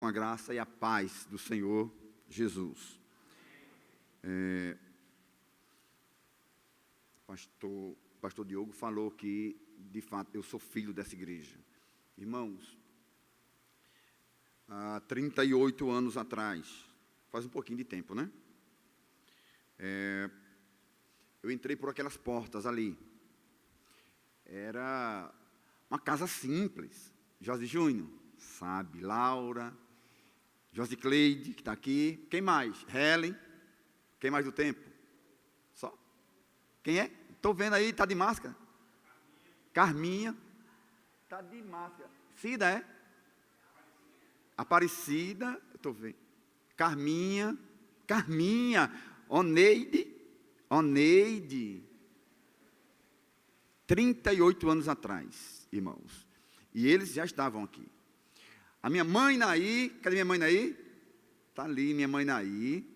com a graça e a paz do Senhor Jesus. Pastor Diogo falou que, de fato, eu sou filho dessa igreja. Irmãos, há 38 anos atrás, faz um pouquinho de tempo, né? Eu entrei por aquelas portas ali. Era uma casa simples. José Júnior, sabe, Laura, José Cleide, que está aqui. Quem mais? Helen. Quem mais do tempo? Só? Quem é? Estou vendo aí, está de máscara. Carminha. Está de máscara. Cida, é? Aparecida. Estou vendo. Carminha. Oneide. 38 anos atrás, irmãos. E eles já estavam aqui. A minha mãe Naí, cadê minha mãe Naí? Está ali, minha mãe Naí.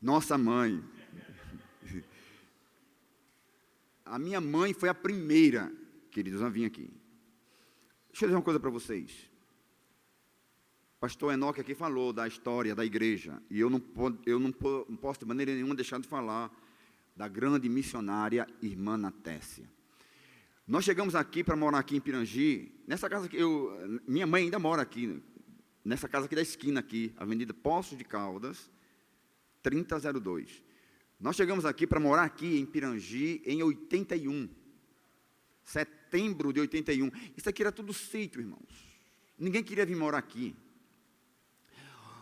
Nossa mãe. A minha mãe foi a primeira, queridos, a vir aqui. Deixa eu dizer uma coisa para vocês. Pastor Enoque aqui falou da história da igreja. E eu não posso de maneira nenhuma deixar de falar da grande missionária irmã Natécia. Nós chegamos aqui para morar aqui em Pirangi, nessa casa que minha mãe ainda mora aqui, nessa casa aqui da esquina aqui, Avenida Poços de Caldas, 3002. Nós chegamos aqui para morar aqui em Pirangi em 81, setembro de 81. Isso aqui era tudo sítio, irmãos. Ninguém queria vir morar aqui.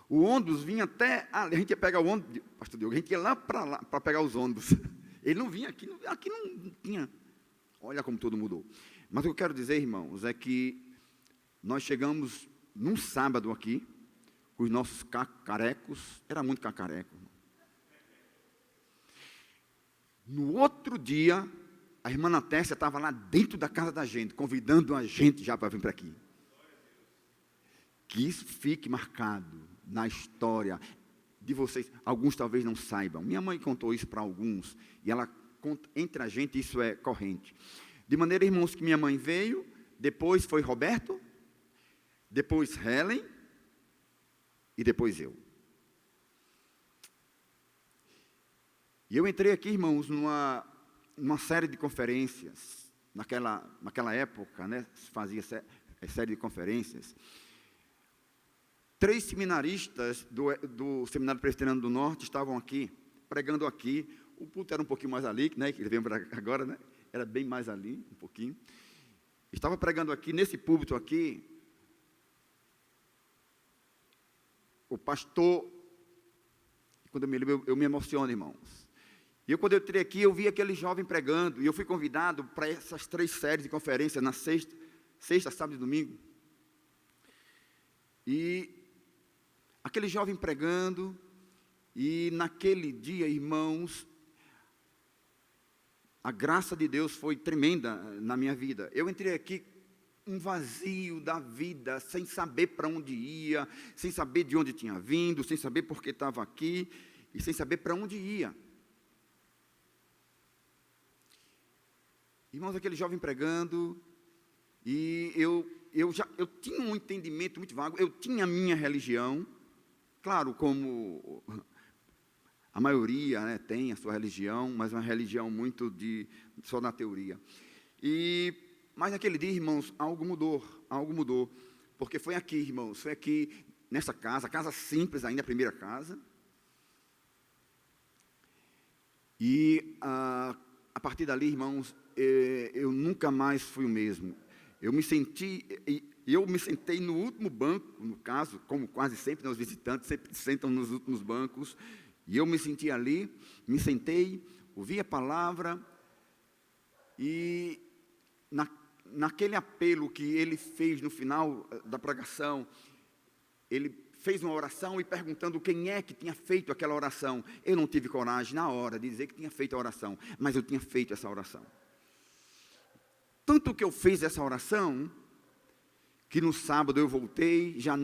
O ônibus vinha até ali, a gente ia pegar o ônibus, pastor Diogo, a gente ia lá para pegar os ônibus. Ele não vinha aqui, aqui não tinha. Olha como tudo mudou. Mas o que eu quero dizer, irmãos, é que nós chegamos num sábado aqui, com os nossos cacarecos, era muito cacareco. No outro dia, a irmã Natécia estava lá dentro da casa da gente, convidando a gente já para vir para aqui. Que isso fique marcado na história de vocês. Alguns talvez não saibam. Minha mãe contou isso para alguns, e ela conta, entre a gente isso é corrente. De maneira, irmãos, que minha mãe veio, depois foi Roberto, depois Helen, e depois eu. E eu entrei aqui, irmãos, numa série de conferências, naquela época, né, fazia série de conferências. 3 seminaristas do Seminário Presbiteriano do Norte estavam aqui, pregando aqui. O púlpito era um pouquinho mais ali, né, que ele veio para agora, né, era bem mais ali, um pouquinho. Estava pregando aqui, nesse púlpito aqui, o pastor, quando eu me emociono, irmãos. E quando eu entrei aqui, eu vi aquele jovem pregando, e eu fui convidado para essas 3 séries de conferências, na sexta, sábado e domingo. E aquele jovem pregando, e naquele dia, irmãos, a graça de Deus foi tremenda na minha vida. Eu entrei aqui um vazio da vida, sem saber para onde ia, sem saber de onde tinha vindo, sem saber por que estava aqui, e sem saber para onde ia. Irmãos, aquele jovem pregando, e eu tinha um entendimento muito vago, eu tinha a minha religião, claro, como a maioria, né, tem a sua religião, mas uma religião muito só na teoria. Mas naquele dia, irmãos, algo mudou, porque foi aqui, irmãos, foi aqui, nessa casa simples ainda, a primeira casa, e a partir dali, irmãos, eu nunca mais fui o mesmo. Eu me sentei no último banco, no caso, como quase sempre, os visitantes sempre sentam nos últimos bancos, e eu me senti ali, me sentei, ouvi a palavra, e naquele apelo que ele fez no final da pregação, ele fez uma oração e perguntando quem é que tinha feito aquela oração. Eu não tive coragem na hora de dizer que tinha feito a oração, mas eu tinha feito essa oração. Tanto que eu fiz essa oração, que no sábado eu voltei, já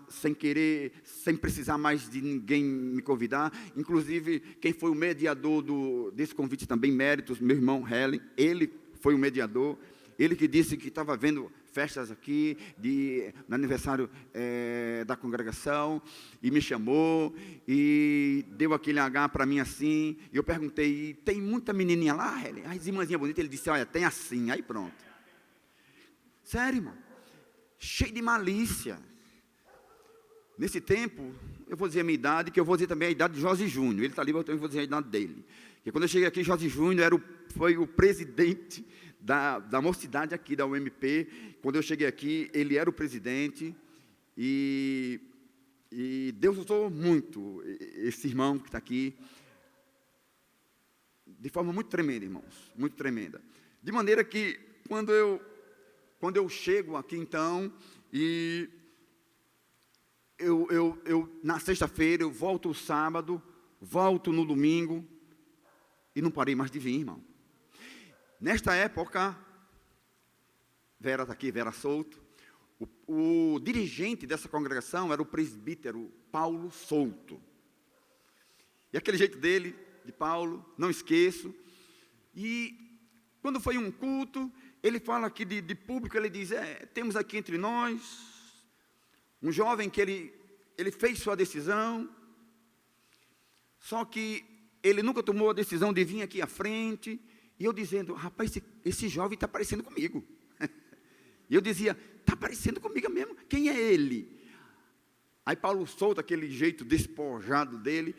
sem querer, sem precisar mais de ninguém me convidar. Inclusive, quem foi o mediador desse convite também, méritos, meu irmão Helen, ele foi o mediador. Ele que disse que estava vendo festas aqui, no aniversário da congregação, e me chamou, e deu aquele H para mim assim, e eu perguntei, tem muita menininha lá? As irmãzinhas bonitas, ele disse, olha, tem assim, aí pronto. Sério, irmão, cheio de malícia. Nesse tempo, eu vou dizer a minha idade, que eu vou dizer também a idade de Jorge Júnior, ele está ali, eu também vou dizer a idade dele. Porque quando eu cheguei aqui, Jorge Júnior foi o presidente da mocidade aqui, da UMP. Quando eu cheguei aqui, ele era o presidente, e Deus usou muito esse irmão que está aqui, de forma muito tremenda, irmãos, muito tremenda. De maneira que, quando eu chego aqui, então, e na sexta-feira, eu volto o sábado, volto no domingo, e não parei mais de vir, irmão. Nesta época, Vera está aqui, Vera Souto, o dirigente dessa congregação era o presbítero Paulo Souto. E aquele jeito dele, de Paulo, não esqueço. E quando foi um culto, ele fala aqui de público, ele diz, temos aqui entre nós um jovem que ele fez sua decisão, só que ele nunca tomou a decisão de vir aqui à frente, e eu dizendo, rapaz, esse jovem está parecendo comigo. E eu dizia, está parecendo comigo mesmo, quem é ele? Aí Paulo Souto, aquele jeito despojado dele,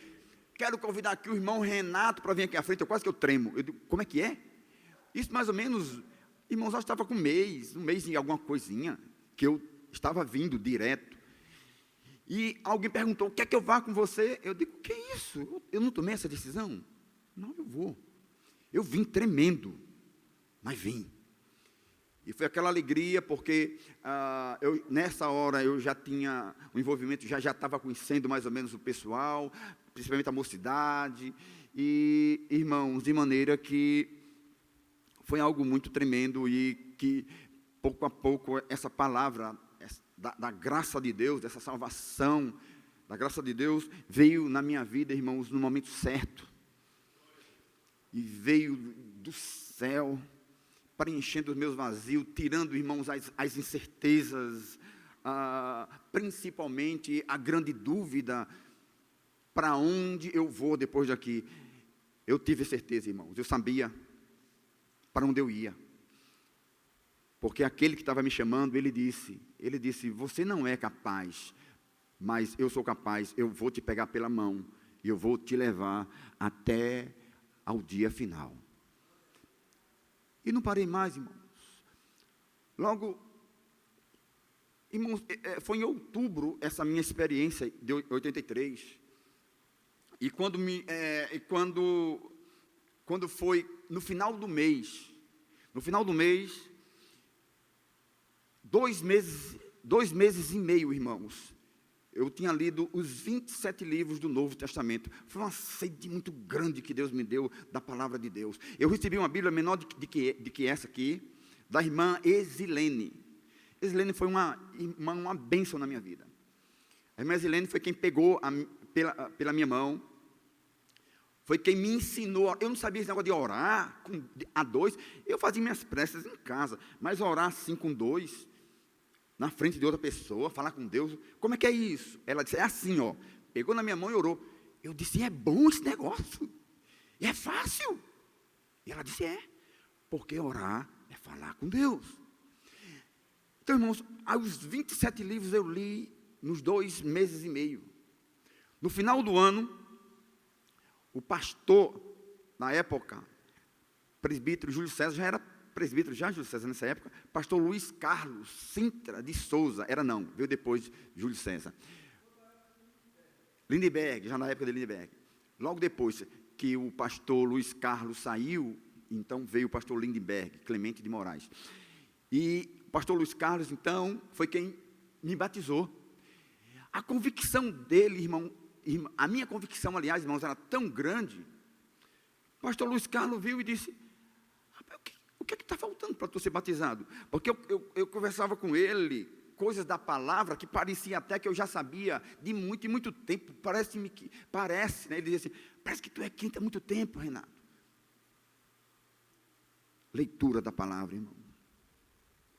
quero convidar aqui o irmão Renato para vir aqui à frente, quase que eu tremo. Eu digo, como é que é? Isso mais ou menos, irmãos, eu estava com um mês e alguma coisinha, que eu estava vindo direto. E alguém perguntou, quer que eu vá com você? Eu digo, que isso? Eu não tomei essa decisão? Não, eu vou. Eu vim tremendo, mas vim. E foi aquela alegria, porque nessa hora eu já tinha um envolvimento, já estava conhecendo mais ou menos o pessoal, principalmente a mocidade, e irmãos, de maneira que foi algo muito tremendo, e que pouco a pouco essa palavra da graça de Deus, dessa salvação, da graça de Deus, veio na minha vida, irmãos, no momento certo, e veio do céu, preenchendo os meus vazios, tirando, irmãos, as incertezas, principalmente a grande dúvida, para onde eu vou depois daqui. Eu tive certeza, irmãos, eu sabia para onde eu ia, porque aquele que estava me chamando, ele disse, você não é capaz, mas eu sou capaz, eu vou te pegar pela mão, e eu vou te levar até ao dia final. E não parei mais, irmãos. Logo, irmãos, foi em outubro essa minha experiência de 83. E quando foi no final do mês, 2 meses e meio, irmãos, eu tinha lido os 27 livros do Novo Testamento. Foi uma sede muito grande que Deus me deu da palavra de Deus. Eu recebi uma Bíblia menor de que essa aqui, da irmã Exilene. Exilene foi uma bênção na minha vida. A irmã Exilene foi quem pegou pela minha mão, foi quem me ensinou. Eu não sabia esse negócio de orar a 2, eu fazia minhas preces em casa, mas orar assim com 2, na frente de outra pessoa, falar com Deus, como é que é isso? Ela disse, é assim, ó, pegou na minha mão e orou. Eu disse, é bom esse negócio, é fácil. E ela disse, porque orar é falar com Deus. Então, irmãos, os 27 livros eu li nos 2 meses e meio. No final do ano, o pastor, na época, presbítero Júlio César, já era presbítero, Júlio César nessa época, pastor Luiz Carlos Sintra de Souza, veio depois de Júlio César. Lindbergh, já na época de Lindbergh. Logo depois que o pastor Luiz Carlos saiu, então veio o pastor Lindbergh, Clemente de Moraes. E o pastor Luiz Carlos, então, foi quem me batizou. A convicção dele, a minha convicção, aliás, irmãos, era tão grande. O pastor Luiz Carlos viu e disse, o que é que está faltando para tu ser batizado? Porque eu conversava com ele, coisas da palavra, que parecia até que eu já sabia de muito e muito tempo, parece, né? Ele dizia assim, parece que tu é crente há muito tempo, Renato. Leitura da palavra, irmão.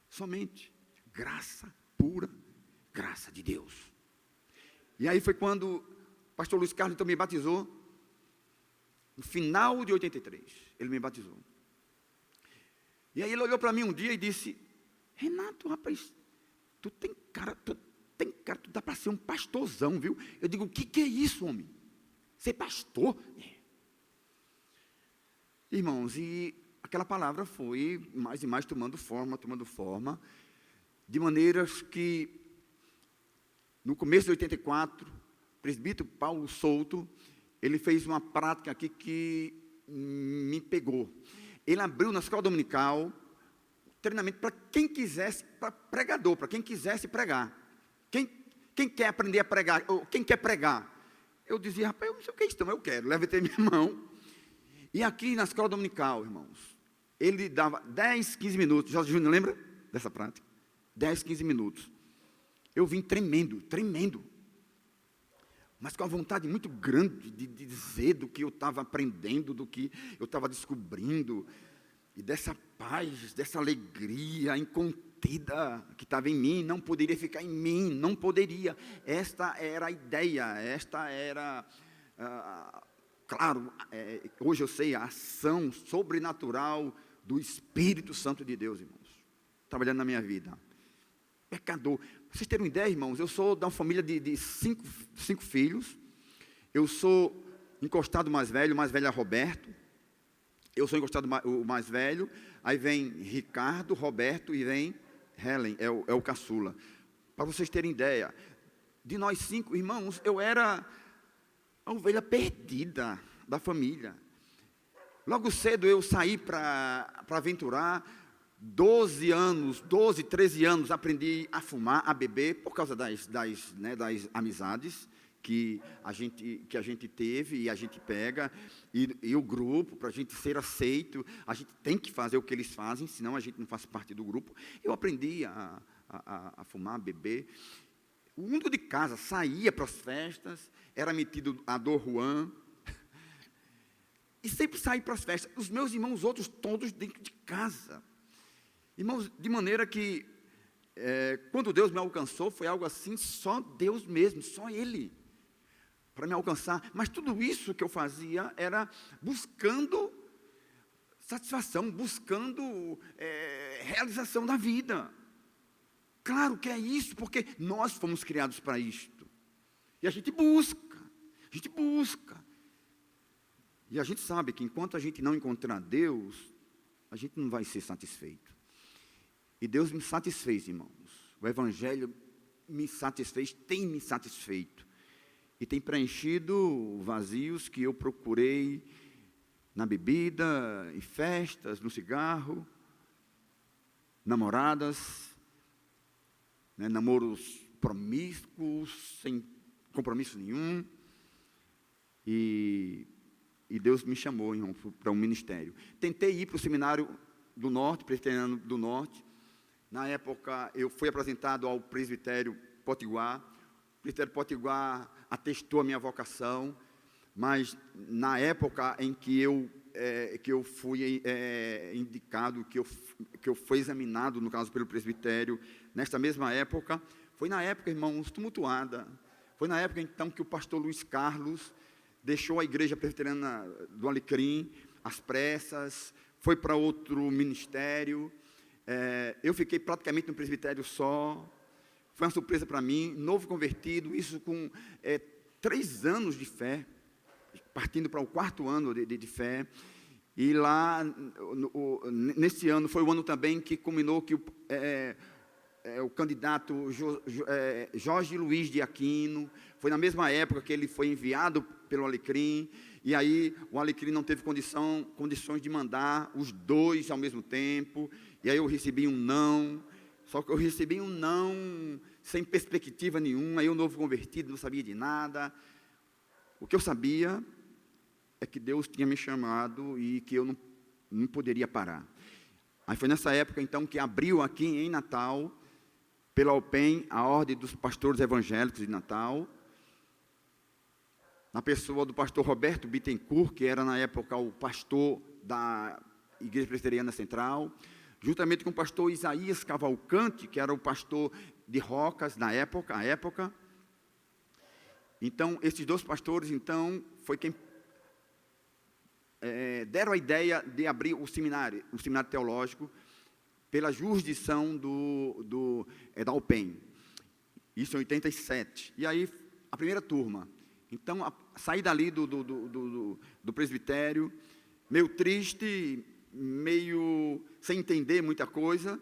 Somente graça pura, graça de Deus. E aí foi quando o pastor Luiz Carlos então me batizou, no final de 83, ele me batizou. E aí ele olhou para mim um dia e disse: Renato, rapaz, tu dá para ser um pastorzão, viu? Eu digo: o que é isso, homem? Ser pastor? Irmãos, e aquela palavra foi mais e mais tomando forma, de maneiras que, no começo de 84, o presbítero Paulo Souto, ele fez uma prática aqui que me pegou. Ele abriu na escola dominical treinamento para quem quisesse, para pregador, para quem quisesse pregar. Quem quer aprender a pregar, ou quem quer pregar? Eu dizia: rapaz, eu não sei o que é isso, então eu quero. Levantei minha mão. E aqui na escola dominical, irmãos, ele dava 10, 15 minutos. Jorge Júnior lembra dessa prática? 10, 15 minutos. Eu vim tremendo, mas com a vontade muito grande de dizer do que eu estava aprendendo, do que eu estava descobrindo, e dessa paz, dessa alegria incontida que estava em mim, não poderia ficar em mim, não poderia. Esta era a ideia, esta era, claro, hoje eu sei, a ação sobrenatural do Espírito Santo de Deus, irmãos, trabalhando na minha vida. Pecador. Para vocês terem uma ideia, irmãos, eu sou de uma família de cinco filhos. Eu sou encostado mais velho, o mais velho é Roberto. Eu sou encostado o mais velho. Aí vem Ricardo, Roberto e vem Helen, é o caçula. Para vocês terem ideia, de nós 5 irmãos, eu era a ovelha perdida da família. Logo cedo eu saí para aventurar. 12, 13 anos, aprendi a fumar, a beber, por causa das amizades que a gente teve e a gente pega, e o grupo, para a gente ser aceito, a gente tem que fazer o que eles fazem, senão a gente não faz parte do grupo. Eu aprendi a fumar, a beber. O mundo de casa, saía para as festas, era metido a Dom Juan, e sempre saí para as festas. Os meus irmãos, outros, todos dentro de casa. Irmãos, de maneira que, quando Deus me alcançou, foi algo assim, só Deus mesmo, só Ele, para me alcançar. Mas tudo isso que eu fazia era buscando satisfação, buscando realização da vida. Claro que é isso, porque nós fomos criados para isto. E a gente busca. E a gente sabe que enquanto a gente não encontrar Deus, a gente não vai ser satisfeito. E Deus me satisfez, irmãos. O Evangelho me satisfez, tem me satisfeito. E tem preenchido vazios que eu procurei na bebida, em festas, no cigarro, namoradas, namoros promíscuos, sem compromisso nenhum. E Deus me chamou, irmão, para um ministério. Tentei ir para o seminário do Norte, presbiteriano do Norte. Na época, eu fui apresentado ao presbitério Potiguar. O presbitério Potiguar atestou a minha vocação, mas na época em que eu fui indicado, que eu fui examinado, no caso, pelo presbitério, nesta mesma época, foi na época, irmãos, tumultuada. Foi na época, então, que o pastor Luiz Carlos deixou a igreja presbiteriana do Alecrim, às pressas, foi para outro ministério. Eu fiquei praticamente no presbitério só. Foi uma surpresa para mim, novo convertido, isso com 3 anos de fé, partindo para o 4º ano de fé. E lá, nesse ano, foi o ano também que culminou que o candidato Jorge Luiz de Aquino, foi na mesma época que ele foi enviado pelo Alecrim, e aí o Alecrim não teve condições de mandar os 2 ao mesmo tempo, e aí eu recebi um não, só que eu recebi um não sem perspectiva nenhuma, aí eu novo convertido, não sabia de nada. O que eu sabia é que Deus tinha me chamado e que eu não poderia parar. Aí foi nessa época, então, que abriu aqui em Natal, pela OPEM, a Ordem dos Pastores Evangélicos de Natal, na pessoa do pastor Roberto Bittencourt, que era na época o pastor da Igreja Presbiteriana Central, juntamente com o pastor Isaías Cavalcante, que era o pastor de Rocas na época, Então, esses dois pastores, então, foi quem deram a ideia de abrir o seminário teológico, pela jurisdição da UPEN. Isso em 87. E aí, a primeira turma. Então, saí dali do presbitério, meio triste, meio sem entender muita coisa,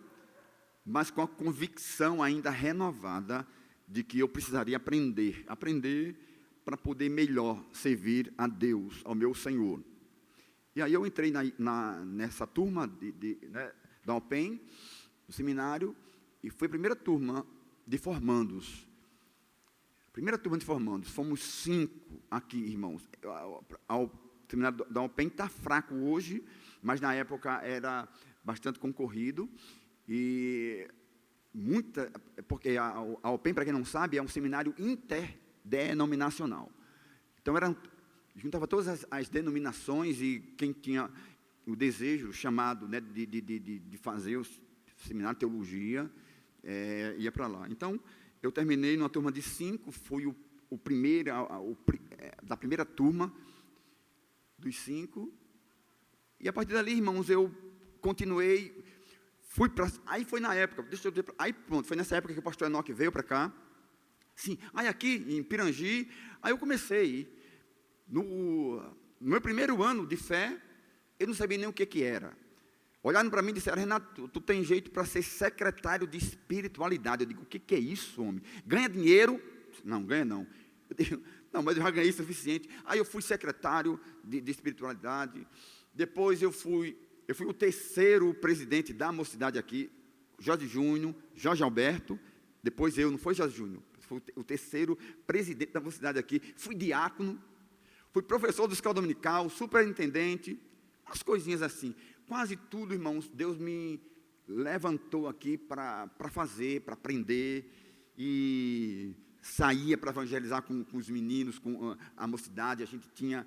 mas com a convicção ainda renovada de que eu precisaria aprender para poder melhor servir a Deus, ao meu Senhor. E aí eu entrei nessa turma da UPEN, no seminário, e foi a primeira turma de formandos. Fomos 5 aqui, irmãos. O seminário da UPEN está fraco hoje, mas na época era bastante concorrido, e porque a UPEN, para quem não sabe, é um seminário interdenominacional. Então, juntava todas as denominações, e quem tinha o desejo, chamado, né, de fazer o seminário de teologia, ia para lá. Então, eu terminei numa turma de 5, fui o primeiro, da primeira turma dos 5, e a partir dali, irmãos, eu continuei, aí foi na época, aí pronto, foi nessa época que o pastor Enoque veio para cá, sim, aí aqui em Pirangi, aí eu comecei, no meu primeiro ano de fé, eu não sabia nem o que era. Olharam para mim e disseram: Renato, tu tem jeito para ser secretário de espiritualidade. Eu digo: o que é isso, homem? Ganha dinheiro? Não, ganha não. Eu digo: não, mas eu já ganhei o suficiente. Aí eu fui secretário de espiritualidade. Depois eu fui o terceiro presidente da mocidade aqui, Jorge Júnior, Jorge Alberto. Depois não foi Jorge Júnior, fui o terceiro presidente da mocidade aqui. Fui diácono, fui professor da escola dominical, superintendente, umas coisinhas assim. Quase tudo, irmãos, Deus me levantou aqui para fazer, para aprender, e saía para evangelizar com os meninos, com a mocidade. A gente tinha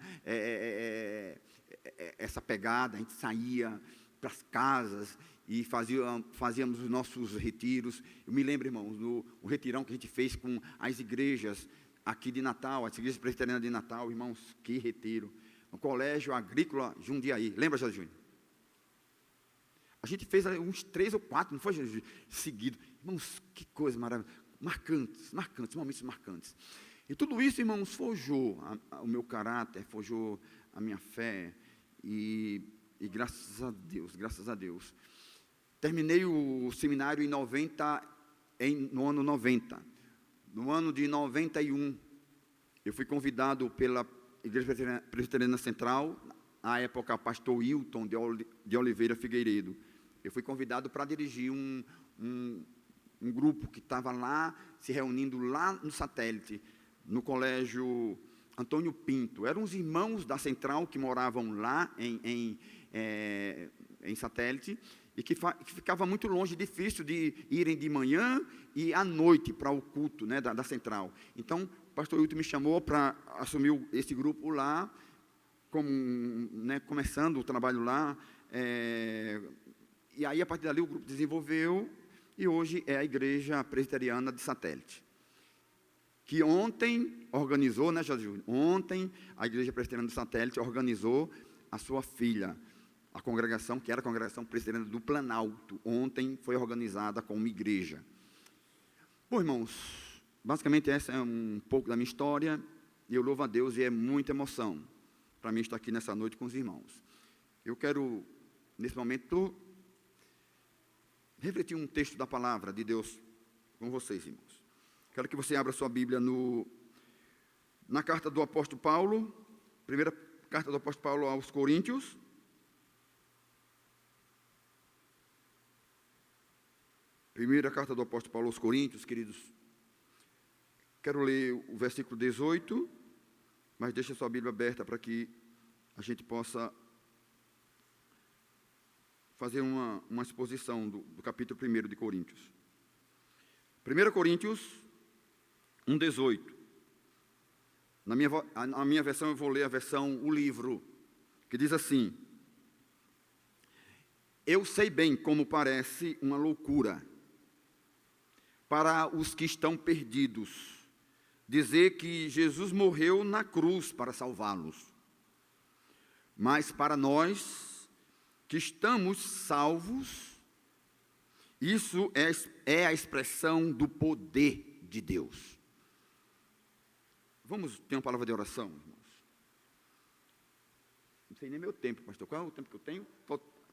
essa pegada, a gente saía para as casas e fazíamos os nossos retiros. Eu me lembro, irmãos, o retirão que a gente fez com as igrejas aqui de Natal, as igrejas presbiterianas de Natal. Irmãos, que retiro! No Colégio Agrícola Jundiaí. Lembra, Jorge Júnior? A gente fez uns 3 ou 4, não foi, seguido. Irmãos, que coisa maravilhosa. Marcantes, momentos marcantes. E tudo isso, irmãos, forjou o meu caráter, forjou a minha fé. E graças a Deus. Terminei o seminário no ano 90. No ano de 91, eu fui convidado pela Igreja Presbiteriana Central, à época, pastor Hilton de Oliveira Figueiredo. Eu fui convidado para dirigir um grupo que estava lá, se reunindo lá no satélite, no colégio Antônio Pinto. Eram os irmãos da Central que moravam lá em satélite, e que ficava muito longe, difícil de irem de manhã e à noite para o culto, né, da Central. Então, o pastor Hilton me chamou para assumir esse grupo lá, começando o trabalho lá, e aí, a partir dali, o grupo desenvolveu, e hoje é a Igreja Presbiteriana de Satélite, que ontem organizou, né, Jorge Júnior? Ontem, a Igreja Presbiteriana de Satélite organizou a sua filha, a congregação, que era a congregação presbiteriana do Planalto. Ontem foi organizada como igreja. Bom, irmãos, basicamente essa é um pouco da minha história, e eu louvo a Deus, e é muita emoção para mim estar aqui nessa noite com os irmãos. Eu quero, nesse momento, refletir um texto da palavra de Deus com vocês, irmãos. Quero que você abra sua Bíblia na carta do apóstolo Paulo, primeira carta do apóstolo Paulo aos Coríntios. Primeira carta do apóstolo Paulo aos Coríntios, queridos. Quero ler o versículo 18, mas deixe a sua Bíblia aberta para que a gente possa fazer uma exposição do capítulo 1 de Coríntios. 1 Coríntios 1,18. Na minha versão, eu vou ler a versão, o livro, que diz assim: eu sei bem como parece uma loucura para os que estão perdidos, dizer que Jesus morreu na cruz para salvá-los. Mas para nós que estamos salvos, isso é a expressão do poder de Deus. Vamos ter uma palavra de oração, irmãos? Não sei nem meu tempo, pastor. Qual é o tempo que eu tenho?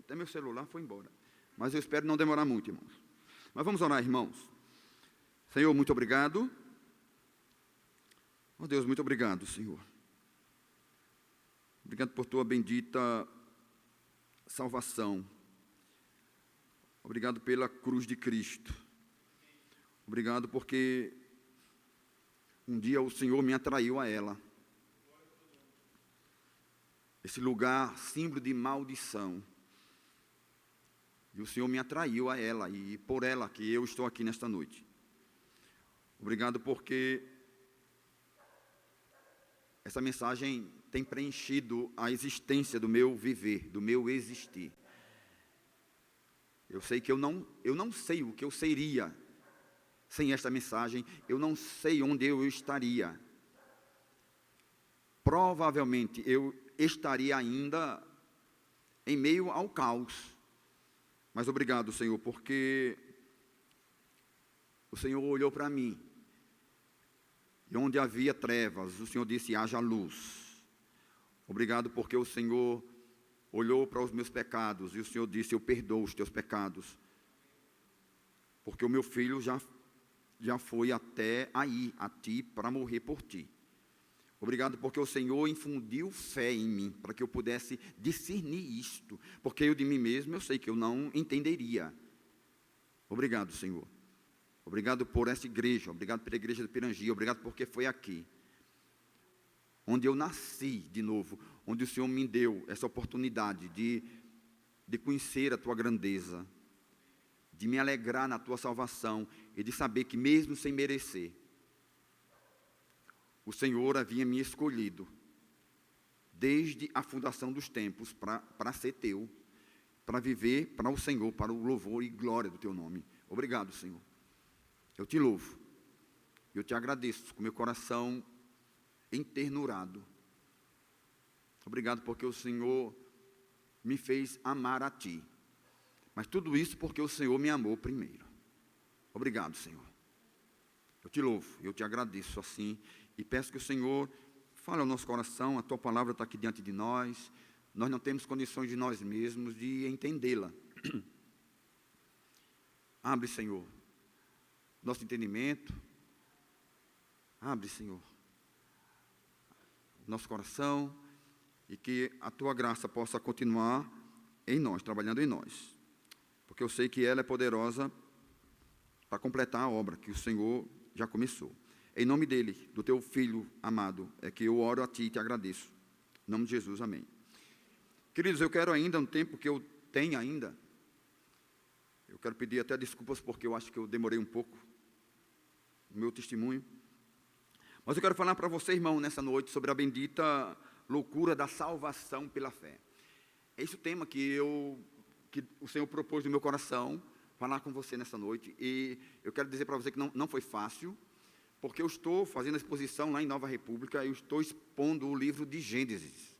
Até meu celular foi embora. Mas eu espero não demorar muito, irmãos. Mas vamos orar, irmãos. Senhor, muito obrigado. Oh Deus, muito obrigado, Senhor. Obrigado por tua bendita salvação. Obrigado pela cruz de Cristo. Obrigado porque um dia o Senhor me atraiu a ela. Esse lugar, símbolo de maldição. E o Senhor me atraiu a ela, e por ela que eu estou aqui nesta noite. Obrigado porque essa mensagem tem preenchido a existência do meu viver, do meu existir. Eu sei que eu não sei o que eu seria sem esta mensagem, eu não sei onde eu estaria. Provavelmente eu estaria ainda em meio ao caos. Mas obrigado, Senhor, porque o Senhor olhou para mim, e onde havia trevas, o Senhor disse, haja luz. Obrigado porque o Senhor olhou para os meus pecados, e o Senhor disse, eu perdoo os teus pecados, porque o meu filho já foi até aí, a ti, para morrer por ti. Obrigado porque o Senhor infundiu fé em mim, para que eu pudesse discernir isto, porque eu de mim mesmo, eu sei que eu não entenderia. Obrigado, Senhor. Obrigado por essa igreja, obrigado pela igreja de Pirangi, obrigado porque foi aqui, onde eu nasci de novo, onde o Senhor me deu essa oportunidade de conhecer a tua grandeza, de me alegrar na tua salvação e de saber que mesmo sem merecer, o Senhor havia me escolhido, desde a fundação dos tempos, para ser teu, para viver para o Senhor, para o louvor e glória do teu nome. Obrigado, Senhor. Eu te louvo, eu te agradeço com meu coração enternurado. Obrigado porque o Senhor me fez amar a ti, mas tudo isso porque o Senhor me amou primeiro. Obrigado, Senhor. Eu te louvo, eu te agradeço assim, e peço que o Senhor fale ao nosso coração, a tua palavra está aqui diante de nós, nós não temos condições de nós mesmos de entendê-la. Abre, Senhor, nosso entendimento, abre, Senhor, nosso coração, e que a tua graça possa continuar em nós, trabalhando em nós, porque eu sei que ela é poderosa para completar a obra que o Senhor já começou. Em nome dele, do teu Filho amado, é que eu oro a ti e te agradeço. Em nome de Jesus, amém. Queridos, eu quero ainda, um tempo que eu tenho ainda, eu quero pedir até desculpas porque eu acho que eu demorei um pouco no meu testemunho, mas eu quero falar para você, irmão, nessa noite, sobre a bendita loucura da salvação pela fé. Esse é o tema que o Senhor propôs no meu coração, falar com você nessa noite, e eu quero dizer para você que não foi fácil, porque eu estou fazendo a exposição lá em Nova República, eu estou expondo o livro de Gênesis.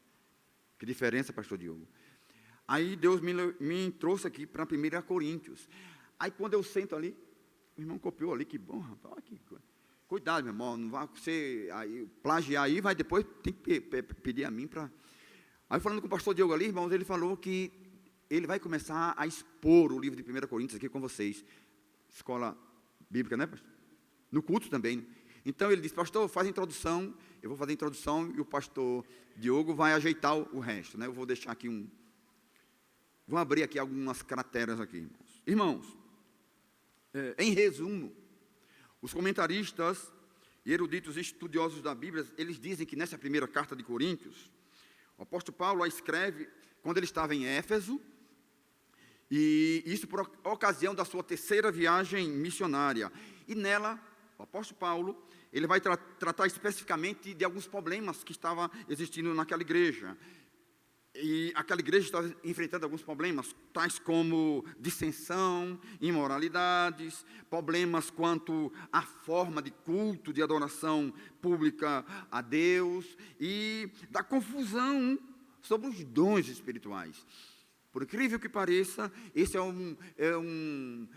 Que diferença, pastor Diogo? Aí Deus me trouxe aqui para 1 Coríntios. Aí quando eu sento ali, o irmão copiou ali, que bom, rapaz, olha que coisa. Cuidado, meu irmão, não vai ser aí, plagiar aí, vai depois, tem que pedir a mim para... Aí falando com o pastor Diogo ali, irmãos, ele falou que ele vai começar a expor o livro de 1 Coríntios aqui com vocês. Escola bíblica, né, pastor? No culto também. Então ele disse, pastor, faz a introdução, eu vou fazer a introdução e o pastor Diogo vai ajeitar o resto, né? Eu vou deixar aqui vou abrir aqui algumas crateras aqui, irmãos. Irmãos, em resumo, os comentaristas e eruditos estudiosos da Bíblia, eles dizem que nessa primeira carta de Coríntios, o apóstolo Paulo a escreve quando ele estava em Éfeso, e isso por ocasião da sua terceira viagem missionária. E nela, o apóstolo Paulo, ele vai tratar especificamente de alguns problemas que estavam existindo naquela igreja. E aquela igreja estava enfrentando alguns problemas, tais como dissensão, imoralidades, problemas quanto à forma de culto, de adoração pública a Deus, e da confusão sobre os dons espirituais. Por incrível que pareça, esse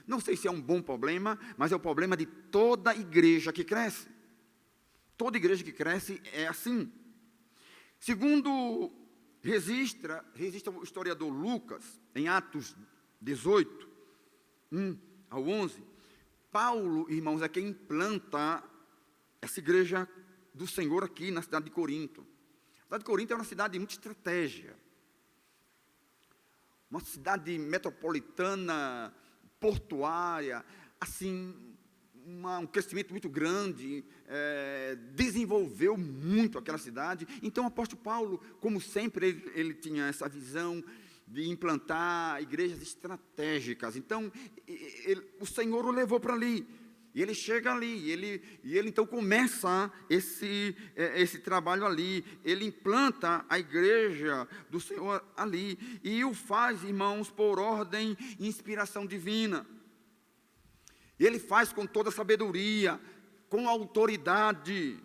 não sei se é um bom problema, mas é o problema de toda igreja que cresce. Toda igreja que cresce é assim. Segundo registra o historiador Lucas, em Atos 18, 1 ao 11, Paulo, irmãos, é quem implanta essa igreja do Senhor aqui na cidade de Corinto. A cidade de Corinto é uma cidade de muita estratégia. Uma cidade metropolitana, portuária, assim, um crescimento muito grande, desenvolveu muito aquela cidade. Então o apóstolo Paulo, como sempre, ele tinha essa visão de implantar igrejas estratégicas. Então o Senhor o levou para ali. E ele chega ali, e ele então começa esse trabalho ali. Ele implanta a igreja do Senhor ali. E o faz, irmãos, por ordem e inspiração divina. E ele faz com toda a sabedoria, com autoridade.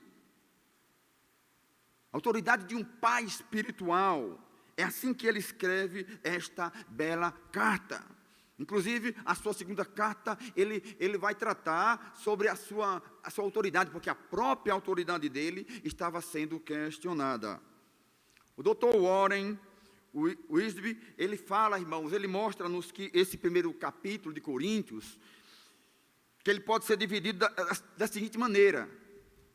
Autoridade de um pai espiritual. É assim que ele escreve esta bela carta. Inclusive, a sua segunda carta, ele vai tratar sobre a sua autoridade, porque a própria autoridade dele estava sendo questionada. O Dr. Warren Wiersbe, ele fala, irmãos, ele mostra-nos que esse primeiro capítulo de Coríntios, que ele pode ser dividido da seguinte maneira.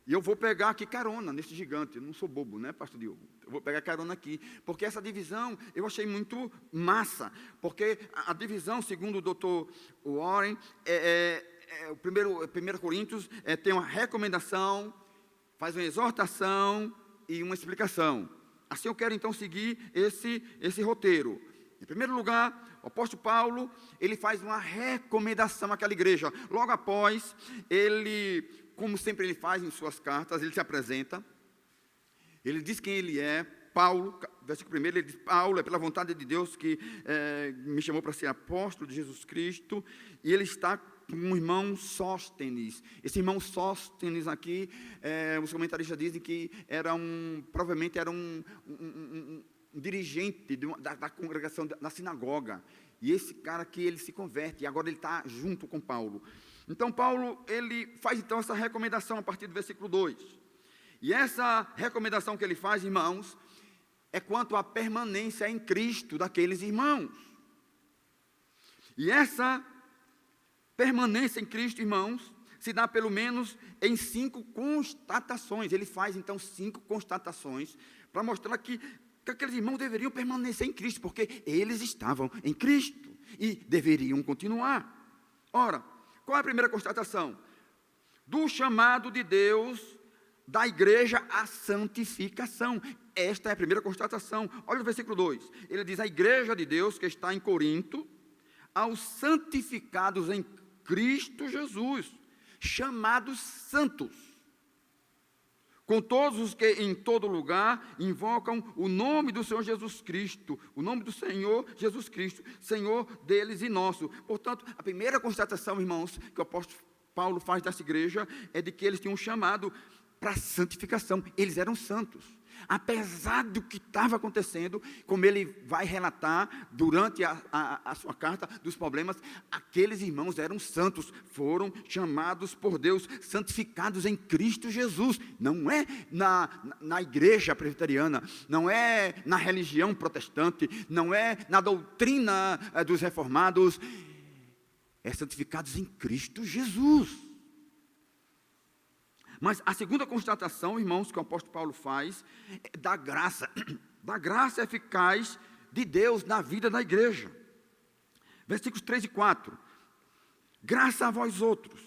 E eu vou pegar aqui carona nesse gigante. Eu não sou bobo, né, pastor Diogo? Eu vou pegar carona aqui. Porque essa divisão eu achei muito massa. Porque a divisão, segundo o Dr. Warren, o 1 Coríntios tem uma recomendação, faz uma exortação e uma explicação. Assim eu quero então seguir esse roteiro. Em primeiro lugar, o apóstolo Paulo, ele faz uma recomendação àquela igreja. Logo após, ele, como sempre ele faz em suas cartas, ele se apresenta, ele diz quem ele é. Paulo, versículo 1, ele diz: Paulo, é pela vontade de Deus que me chamou para ser apóstolo de Jesus Cristo, e ele está com o irmão Sóstenes. Esse irmão Sóstenes aqui, os comentaristas dizem que provavelmente era um dirigente da congregação, da sinagoga, e esse cara aqui, ele se converte, e agora ele está junto com Paulo. Então Paulo, ele faz então essa recomendação a partir do versículo 2, e essa recomendação que ele faz, irmãos, é quanto à permanência em Cristo daqueles irmãos. E essa permanência em Cristo, irmãos, se dá pelo menos em 5 constatações. Ele faz então 5 constatações para mostrar que aqueles irmãos deveriam permanecer em Cristo, porque eles estavam em Cristo e deveriam continuar. Ora, qual é a primeira constatação? Do chamado de Deus da igreja à santificação. Esta é a primeira constatação. Olha o versículo 2. Ele diz: a igreja de Deus que está em Corinto, aos santificados em Cristo Jesus, chamados santos, com todos os que em todo lugar invocam o nome do Senhor Jesus Cristo, o nome do Senhor Jesus Cristo, Senhor deles e nosso. Portanto, a primeira constatação, irmãos, que o apóstolo Paulo faz dessa igreja, é de que eles tinham um chamado para santificação. Eles eram santos, apesar do que estava acontecendo, como ele vai relatar durante a sua carta, dos problemas. Aqueles irmãos eram santos, foram chamados por Deus, santificados em Cristo Jesus. Não é na igreja presbiteriana, não é na religião protestante, não é na doutrina dos reformados, é santificados em Cristo Jesus. Mas a segunda constatação, irmãos, que o apóstolo Paulo faz, é da graça eficaz de Deus na vida da igreja. Versículos 3 e 4. Graça a vós outros,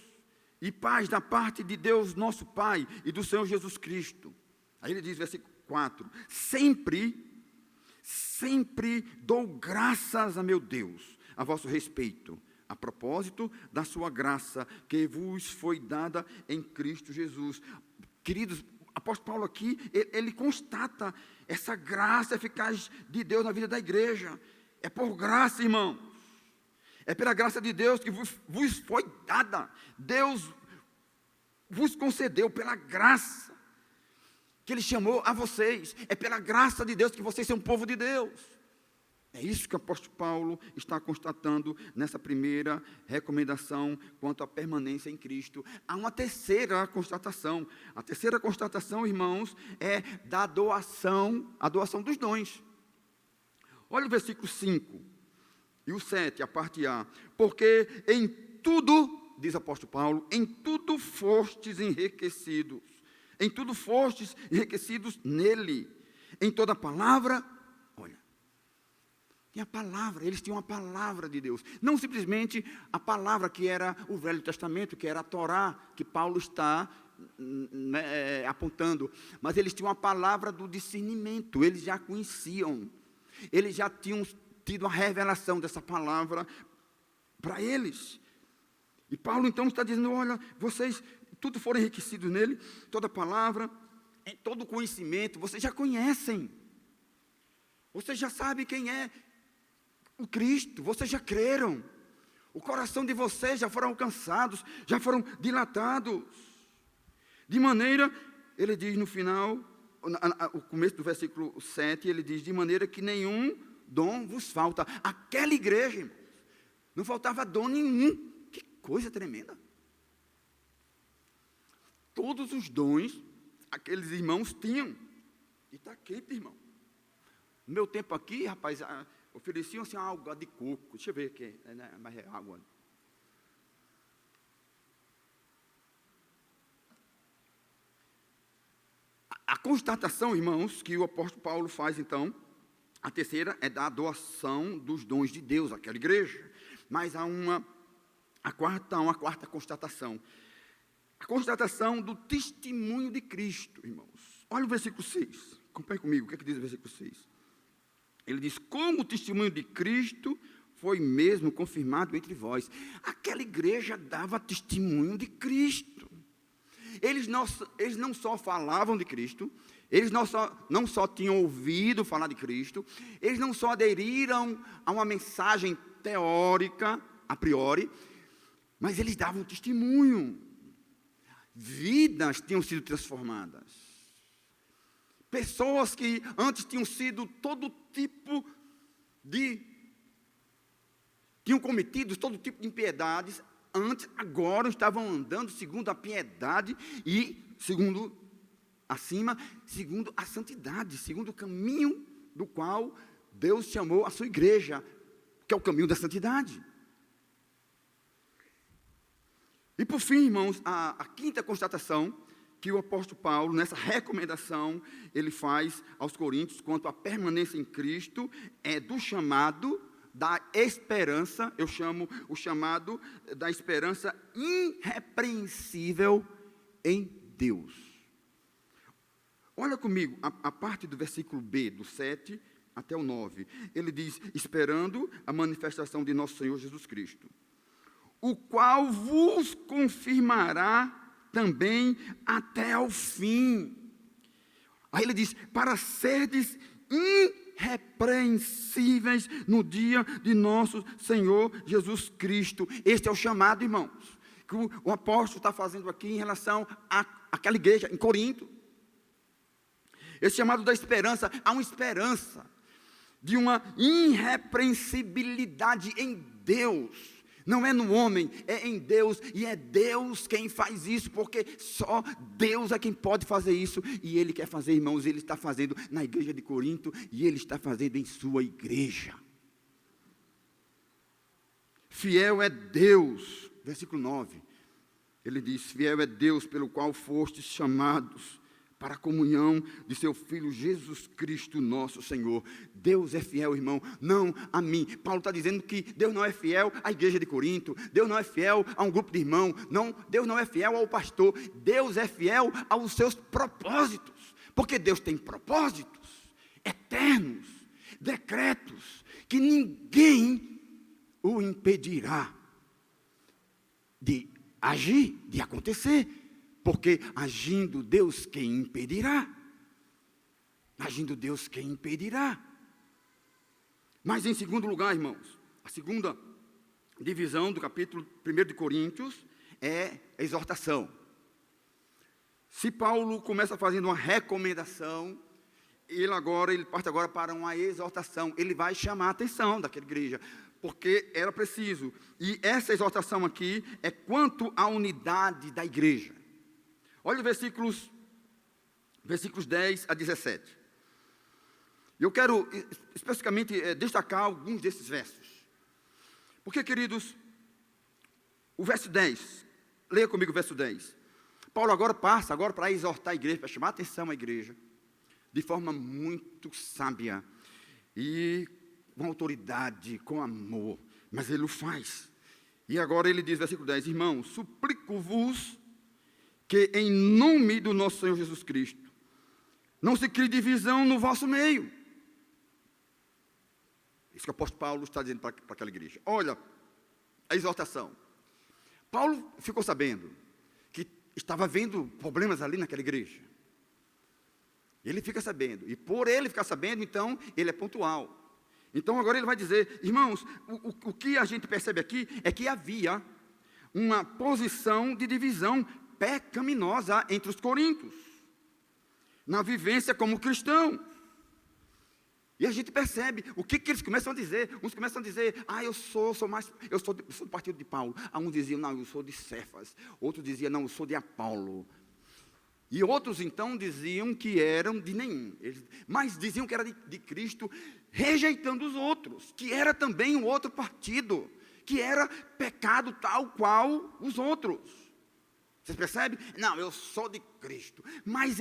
e paz da parte de Deus nosso Pai e do Senhor Jesus Cristo. Aí ele diz, versículo 4, sempre dou graças a meu Deus, a vosso respeito, a propósito da sua graça, que vos foi dada em Cristo Jesus. Queridos, apóstolo Paulo aqui, ele constata essa graça eficaz de Deus na vida da igreja. É por graça, irmão. É pela graça de Deus que vos foi dada. Deus vos concedeu pela graça que Ele chamou a vocês. É pela graça de Deus que vocês são um povo de Deus. É isso que o apóstolo Paulo está constatando nessa primeira recomendação quanto à permanência em Cristo. Há uma terceira constatação. A terceira constatação, irmãos, é da doação, a doação dos dons. Olha o versículo 5 e o 7, a parte A. Porque em tudo, diz o apóstolo Paulo, em tudo fostes enriquecidos. Em tudo fostes enriquecidos nele. Em toda palavra, olha, tem a palavra, eles tinham a palavra de Deus. Não simplesmente a palavra que era o Velho Testamento, que era a Torá, que Paulo está apontando. Mas eles tinham a palavra do discernimento, eles já conheciam. Eles já tinham tido a revelação dessa palavra para eles. E Paulo então está dizendo, olha, vocês tudo foram enriquecidos nele, toda palavra, em todo conhecimento, vocês já conhecem. Vocês já sabem quem é o Cristo, vocês já creram. O coração de vocês já foram alcançados, já foram dilatados. De maneira, ele diz no final, o começo do versículo 7, ele diz, de maneira que nenhum dom vos falta. Aquela igreja, irmãos, não faltava dom nenhum. Que coisa tremenda. Todos os dons, aqueles irmãos tinham. E está quente, irmão. No meu tempo aqui, rapaz, ofereciam assim uma água de coco. Deixa eu ver aqui, mas é água. A constatação, irmãos, que o apóstolo Paulo faz, então, a terceira é da doação dos dons de Deus àquela igreja. Mas há uma quarta constatação. A constatação do testemunho de Cristo, irmãos. Olha o versículo 6. Acompanhe comigo, o que é que diz o versículo 6? Ele diz, como o testemunho de Cristo foi mesmo confirmado entre vós. Aquela igreja dava testemunho de Cristo. Eles não só falavam de Cristo, eles não só tinham ouvido falar de Cristo, eles não só aderiram a uma mensagem teórica, a priori, mas eles davam testemunho. Vidas tinham sido transformadas. Pessoas que antes tinham sido todo tipo tinham cometido todo tipo de impiedades, antes, agora estavam andando segundo a piedade e segundo a santidade, segundo o caminho do qual Deus chamou a sua igreja, que é o caminho da santidade. E por fim, irmãos, a quinta constatação que o apóstolo Paulo, nessa recomendação, ele faz aos coríntios quanto à permanência em Cristo, é do chamado da esperança, eu chamo o chamado da esperança irrepreensível em Deus. Olha comigo, a parte do versículo B, do 7 até o 9, ele diz, esperando a manifestação de nosso Senhor Jesus Cristo, o qual vos confirmará também até ao fim. Aí ele diz, para serdes irrepreensíveis no dia de nosso Senhor Jesus Cristo. Este é o chamado, irmãos, que o apóstolo está fazendo aqui em relação àquela igreja em Corinto. Esse chamado da esperança, há uma esperança de uma irrepreensibilidade em Deus. Não é no homem, é em Deus, e é Deus quem faz isso, porque só Deus é quem pode fazer isso, e Ele quer fazer, irmãos, Ele está fazendo na igreja de Corinto, e Ele está fazendo em sua igreja. Fiel é Deus, versículo 9, ele diz, fiel é Deus pelo qual fostes chamados para a comunhão de seu Filho Jesus Cristo nosso Senhor. Deus é fiel, irmão, não a mim. Paulo está dizendo que Deus não é fiel à igreja de Corinto, Deus não é fiel a um grupo de irmãos, não, Deus não é fiel ao pastor, Deus é fiel aos seus propósitos, porque Deus tem propósitos eternos, decretos, que ninguém o impedirá de agir, de acontecer, Porque agindo Deus, quem impedirá? Agindo Deus, quem impedirá? Mas em segundo lugar, irmãos, a segunda divisão do capítulo 1 de Coríntios é a exortação. Se Paulo começa fazendo uma recomendação, ele parte agora para uma exortação. Ele vai chamar a atenção daquela igreja, porque era preciso. E essa exortação aqui é quanto à unidade da igreja. Olha os versículos 10 a 17. Eu quero especificamente destacar alguns desses versos. Porque, queridos, o verso 10, leia comigo o verso 10. Paulo agora passa para exortar a igreja, para chamar a atenção à igreja, de forma muito sábia e com autoridade, com amor, mas ele o faz. E agora ele diz, versículo 10, irmãos, suplico-vos que em nome do nosso Senhor Jesus Cristo, não se crie divisão no vosso meio. Isso que o apóstolo Paulo está dizendo para aquela igreja. Olha, a exortação. Paulo ficou sabendo que estava havendo problemas ali naquela igreja. Ele fica sabendo. E por ele ficar sabendo, então, ele é pontual. Então, agora ele vai dizer, irmãos, o que a gente percebe aqui é que havia uma posição de divisão pecaminosa entre os coríntios, na vivência como cristãos. E a gente percebe o que eles começam a dizer. Uns começam a dizer, eu sou do partido de Paulo. Uns diziam, não, eu sou de Cefas. Outros diziam, não, eu sou de Apolo. E outros então diziam que eram de nenhum. Mas diziam que era de Cristo, rejeitando os outros, que era também um outro partido, que era pecado tal qual os outros. Vocês percebem? Não, eu sou de Cristo. Mas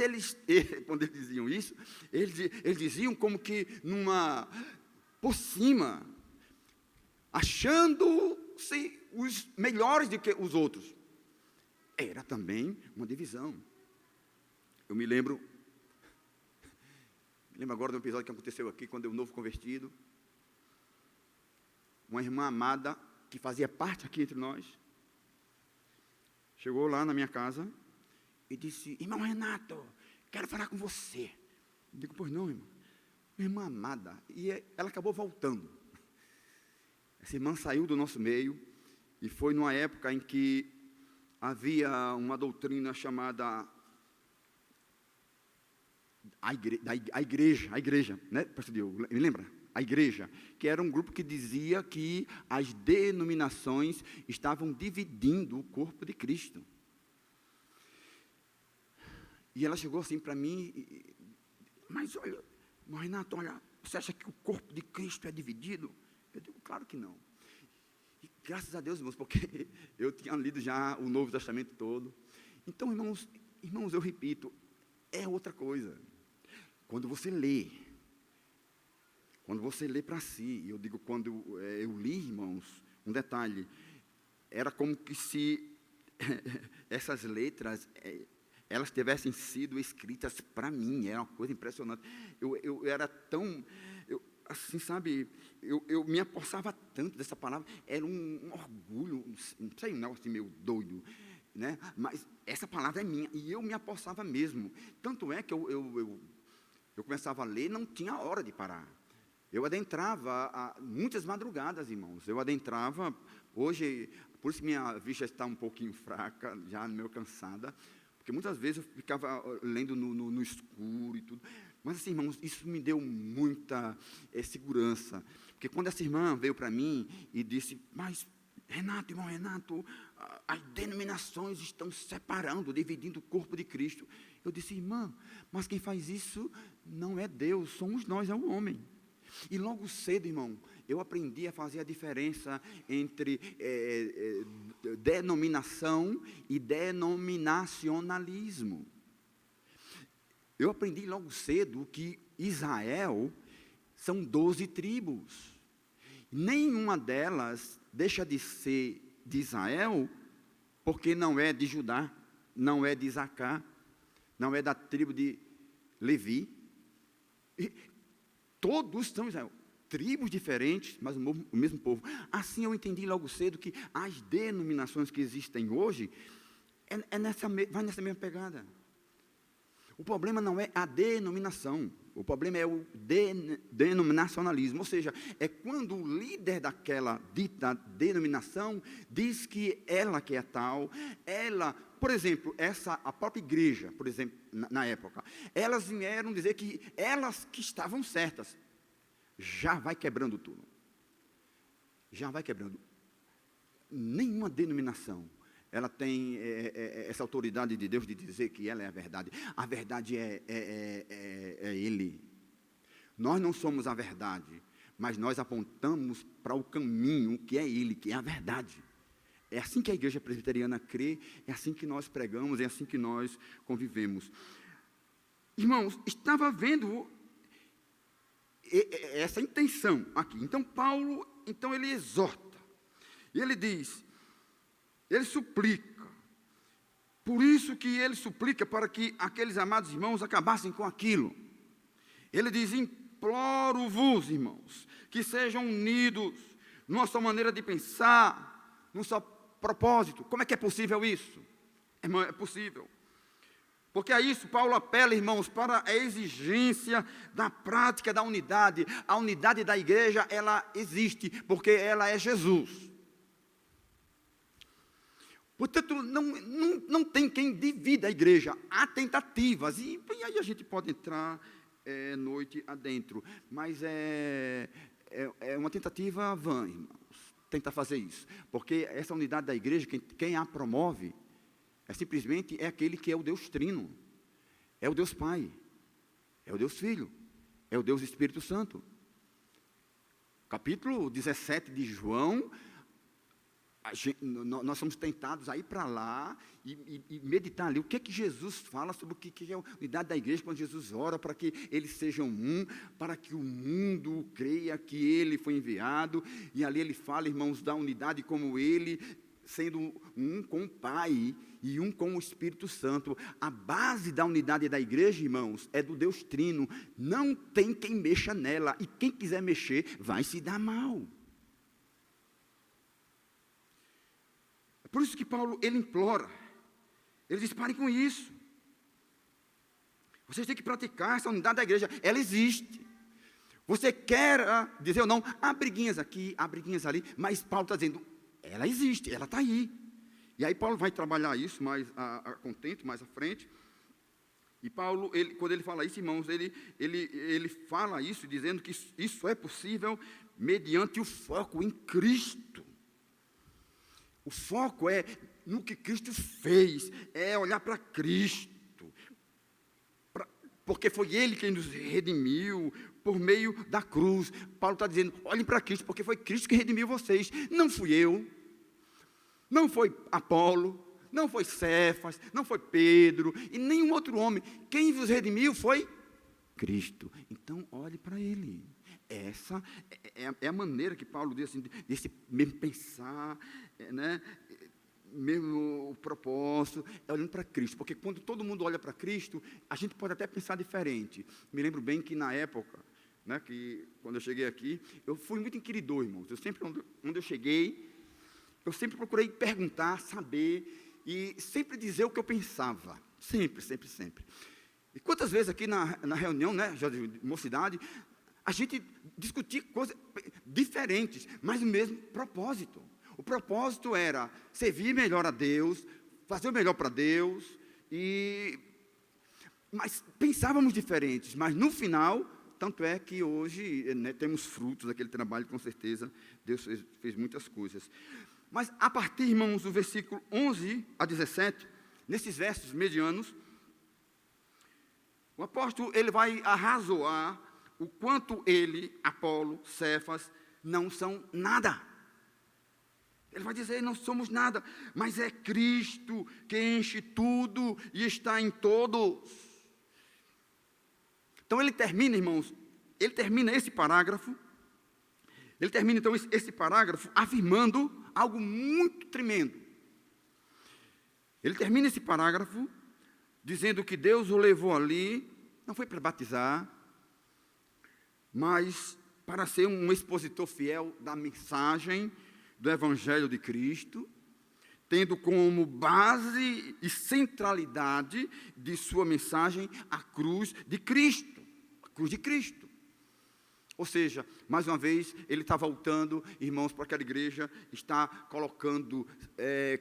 quando eles diziam isso, eles diziam como que por cima, achando-se os melhores do que os outros. Era também uma divisão. Eu me lembro agora de um episódio que aconteceu aqui, quando eu novo convertido. Uma irmã amada, que fazia parte aqui entre nós, chegou lá na minha casa e disse, irmão Renato, quero falar com você. Eu digo, pois não, irmão. Minha irmã amada. E ela acabou voltando. Essa irmã saiu do nosso meio e foi numa época em que havia uma doutrina chamada a igreja, né? Me lembra? A igreja, que era um grupo que dizia que as denominações estavam dividindo o corpo de Cristo. E ela chegou assim para mim, mas olha, Renato, olha, você acha que o corpo de Cristo é dividido? Eu digo, claro que não. E graças a Deus, irmãos, porque eu tinha lido já o Novo Testamento todo. Então, irmãos, eu repito, é outra coisa. Quando você lê para si, eu digo, quando eu li, irmãos, um detalhe, era como que se essas letras, elas tivessem sido escritas para mim, era uma coisa impressionante. Eu era tão, assim, sabe, eu me apossava tanto dessa palavra, era um orgulho, não sei, um negócio meio doido, né? Mas essa palavra é minha, e eu me apossava mesmo. Tanto é que eu começava a ler, não tinha hora de parar. Eu adentrava muitas madrugadas, irmãos. Eu adentrava, hoje, por isso minha vista está um pouquinho fraca, já meio cansada, porque muitas vezes eu ficava lendo no escuro e tudo. Mas assim, irmãos, isso me deu muita segurança. Porque quando essa irmã veio para mim e disse, mas irmão Renato, as denominações estão separando, dividindo o corpo de Cristo. Eu disse, irmã, mas quem faz isso não é Deus, somos nós, é o homem. E logo cedo, irmão, eu aprendi a fazer a diferença entre denominação e denominacionalismo. Eu aprendi logo cedo que Israel são 12 tribos. Nenhuma delas deixa de ser de Israel, porque não é de Judá, não é de Isacar, não é da tribo de Levi. Todos são Israel, tribos diferentes, mas o mesmo povo. Assim eu entendi logo cedo que as denominações que existem hoje vai nessa mesma pegada. O problema não é a denominação, o problema é o denominacionalismo, ou seja, é quando o líder daquela dita denominação diz que ela que é tal, por exemplo, a própria igreja, por exemplo, na época, elas vieram dizer que elas que estavam certas. Já vai quebrando tudo. Já vai quebrando. Nenhuma denominação ela tem essa autoridade de Deus de dizer que ela é a verdade. A verdade é Ele. Nós não somos a verdade, mas nós apontamos para o caminho que é Ele, que é a verdade. É assim que a igreja presbiteriana crê, é assim que nós pregamos, é assim que nós convivemos. Irmãos, estava vendo essa intenção aqui. Então, Paulo, ele exorta. E ele diz, ele suplica. Por isso que ele suplica para que aqueles amados irmãos acabassem com aquilo. Ele diz, imploro-vos, irmãos, que sejam unidos numa só maneira de pensar, num só propósito. Como é que é possível isso? Irmão, é possível. Porque a isso Paulo apela, irmãos, para a exigência da prática da unidade. A unidade da igreja, ela existe, porque ela é Jesus. Portanto, não tem quem divida a igreja. Há tentativas, e aí a gente pode entrar noite adentro. Mas é uma tentativa vã, irmãos, tentar fazer isso. Porque essa unidade da igreja, quem a promove, simplesmente aquele que é o Deus Trino. É o Deus Pai, é o Deus Filho, é o Deus Espírito Santo. Capítulo 17 de João, nós somos tentados a ir para lá e meditar ali o que Jesus fala sobre o que é a unidade da igreja, quando Jesus ora para que eles sejam um, para que o mundo creia que ele foi enviado, e ali ele fala, irmãos, da unidade como ele, sendo um com o Pai e um com o Espírito Santo. A base da unidade da igreja, irmãos, é do Deus Trino. Não tem quem mexa nela, e quem quiser mexer vai se dar mal. É por isso que Paulo, ele implora, ele diz, parem com isso. Vocês têm que praticar essa unidade da igreja, ela existe. Você quer dizer ou não, há briguinhas aqui, há briguinhas ali, mas Paulo está dizendo, ela existe, ela está aí. E aí Paulo vai trabalhar isso mais contente, mais à frente. E Paulo, quando ele fala isso, irmãos, ele fala isso dizendo que isso é possível mediante o foco em Cristo. O foco é no que Cristo fez, é olhar para Cristo. Porque foi Ele quem nos redimiu por meio da cruz. Paulo está dizendo, olhem para Cristo, porque foi Cristo que redimiu vocês. Não fui eu, não foi Apolo, não foi Cefas, não foi Pedro, e nenhum outro homem. Quem vos redimiu foi Cristo. Então, olhe para Ele. Essa é a maneira que Paulo diz, assim, desse mesmo pensar, né? Mesmo o propósito, é olhando para Cristo, porque quando todo mundo olha para Cristo, a gente pode até pensar diferente. Me lembro bem que na época, né, que quando eu cheguei aqui, eu fui muito inquiridor, irmãos. Eu sempre, onde eu cheguei, eu sempre procurei perguntar, saber, e sempre dizer o que eu pensava, sempre. E quantas vezes aqui na reunião, né, já de mocidade, a gente discutia coisas diferentes, mas o mesmo propósito. O propósito era servir melhor a Deus, fazer o melhor para Deus, mas pensávamos diferentes, mas no final, tanto é que hoje, né, temos frutos daquele trabalho, com certeza, Deus fez muitas coisas. Mas a partir, irmãos, do versículo 11 a 17, nesses versos medianos, o apóstolo, ele vai arrazoar o quanto ele, Apolo, Cefas, não são nada. Ele vai dizer, não somos nada, mas é Cristo que enche tudo e está em todos. Então ele termina, irmãos, esse parágrafo afirmando algo muito tremendo. Ele termina esse parágrafo dizendo que Deus o levou ali, não foi para batizar, mas para ser um expositor fiel da mensagem do Evangelho de Cristo, tendo como base e centralidade de sua mensagem a cruz de Cristo. A cruz de Cristo. Ou seja, mais uma vez, ele está voltando, irmãos, para aquela igreja, está colocando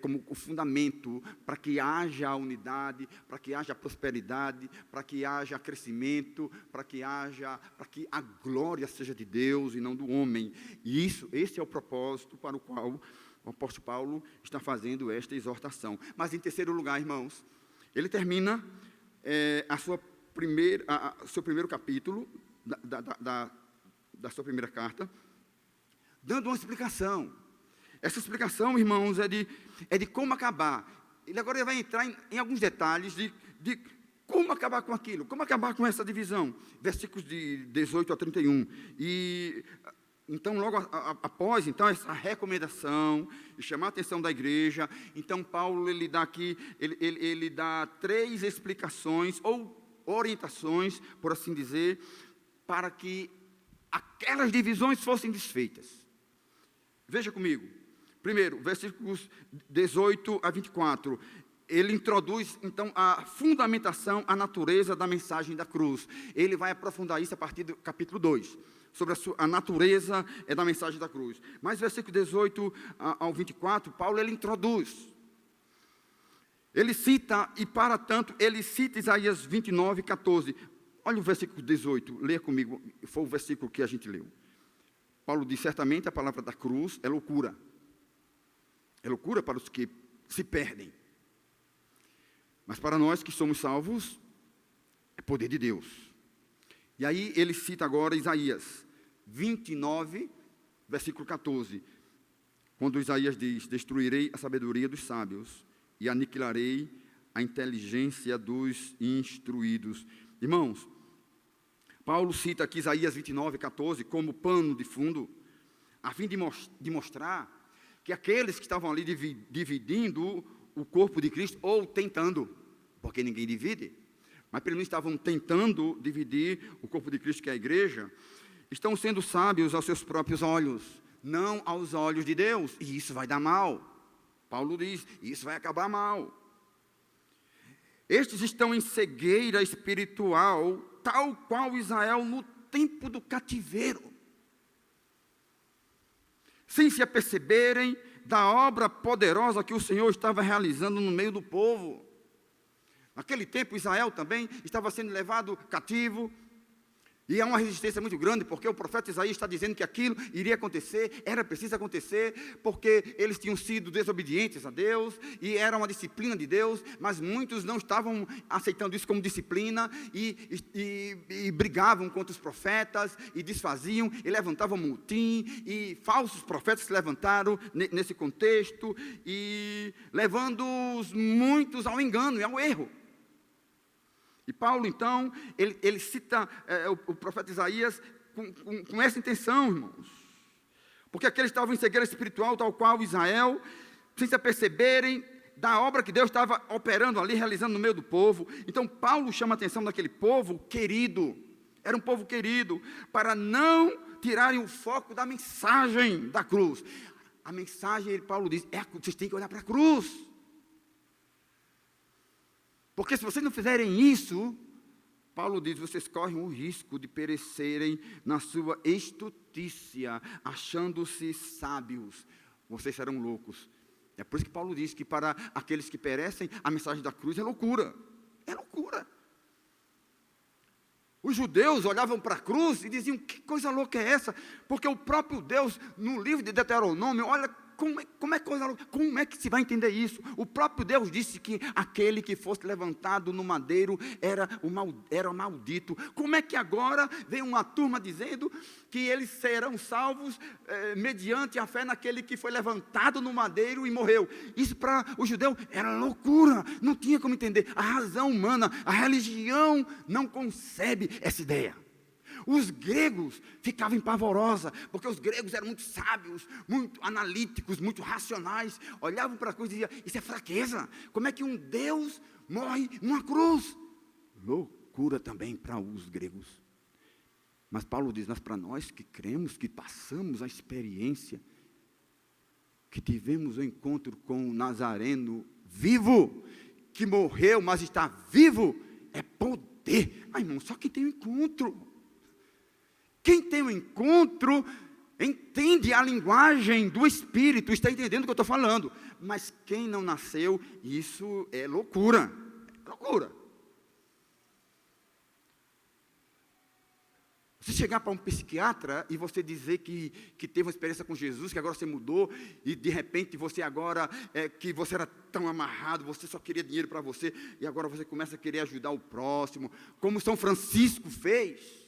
como o fundamento para que haja unidade, para que haja prosperidade, para que haja crescimento, para que a glória seja de Deus e não do homem. E esse é o propósito para o qual o apóstolo Paulo está fazendo esta exortação. Mas em terceiro lugar, irmãos, ele termina seu primeiro capítulo da sua primeira carta, dando uma explicação. Essa explicação, irmãos, é de como acabar. Ele agora vai entrar em alguns detalhes de como acabar com aquilo, como acabar com essa divisão. Versículos de 18 a 31. E então, logo após essa recomendação, e chamar a atenção da igreja, então Paulo ele dá 3 explicações, ou orientações, por assim dizer, para que aquelas divisões fossem desfeitas. Veja comigo. Primeiro, versículos 18 a 24. Ele introduz, então, a fundamentação, a natureza da mensagem da cruz. Ele vai aprofundar isso a partir do capítulo 2, sobre a natureza da mensagem da cruz. Mas, versículo 18 ao 24, Paulo, ele introduz. Ele cita, e para tanto, ele cita Isaías 29, 14. Olha o versículo 18, leia comigo, foi o versículo que a gente leu. Paulo diz, certamente a palavra da cruz é loucura. É loucura para os que se perdem. Mas para nós que somos salvos, é poder de Deus. E aí ele cita agora Isaías 29, versículo 14. Quando Isaías diz, destruirei a sabedoria dos sábios e aniquilarei a inteligência dos instruídos. Irmãos, Paulo cita aqui Isaías 29, 14 como pano de fundo, a fim de mostrar que aqueles que estavam ali dividindo o corpo de Cristo, ou tentando, porque ninguém divide, mas pelo menos estavam tentando dividir o corpo de Cristo, que é a igreja, estão sendo sábios aos seus próprios olhos, não aos olhos de Deus, e isso vai dar mal. Paulo diz, isso vai acabar mal. Estes estão em cegueira espiritual, tal qual Israel no tempo do cativeiro, sem se aperceberem da obra poderosa que o Senhor estava realizando no meio do povo. Naquele tempo, Israel também estava sendo levado cativo, e há uma resistência muito grande, porque o profeta Isaías está dizendo que aquilo iria acontecer, era preciso acontecer, porque eles tinham sido desobedientes a Deus, e era uma disciplina de Deus, mas muitos não estavam aceitando isso como disciplina, e brigavam contra os profetas, e desfaziam, e levantavam motim, e falsos profetas se levantaram nesse contexto, e levando muitos ao engano e ao erro. E Paulo, então, ele cita o profeta Isaías com essa intenção, irmãos. Porque aqueles estavam em cegueira espiritual, tal qual Israel, sem se aperceberem da obra que Deus estava operando ali, realizando no meio do povo. Então, Paulo chama a atenção daquele povo querido. Era um povo querido, para não tirarem o foco da mensagem da cruz. A mensagem, Paulo diz, vocês têm que olhar para a cruz. Porque se vocês não fizerem isso, Paulo diz, vocês correm o risco de perecerem na sua estutícia, achando-se sábios. Vocês serão loucos. É por isso que Paulo diz que para aqueles que perecem, a mensagem da cruz é loucura. É loucura. Os judeus olhavam para a cruz e diziam, que coisa louca é essa? Porque o próprio Deus, no livro de Deuteronômio, olha, como é que se vai entender isso? O próprio Deus disse que aquele que fosse levantado no madeiro era maldito. Como é que agora vem uma turma dizendo que eles serão salvos mediante a fé naquele que foi levantado no madeiro e morreu? Isso para o judeu era loucura, não tinha como entender. A razão humana, a religião não concebe essa ideia. Os gregos ficavam pavorosos, porque os gregos eram muito sábios, muito analíticos, muito racionais. Olhavam para a cruz e diziam, isso é fraqueza. Como é que um Deus morre numa cruz? Loucura também para os gregos. Mas Paulo diz, mas para nós que cremos, que passamos a experiência, que tivemos um encontro com o Nazareno vivo, que morreu, mas está vivo, é poder. Mas, irmão, só quem tem um encontro. Quem tem um encontro entende a linguagem do Espírito, está entendendo o que eu estou falando. Mas quem não nasceu, isso é loucura. É loucura. Você chegar para um psiquiatra e você dizer que teve uma experiência com Jesus, que agora você mudou, e de repente você agora, que você era tão amarrado, você só queria dinheiro para você, e agora você começa a querer ajudar o próximo, como São Francisco fez.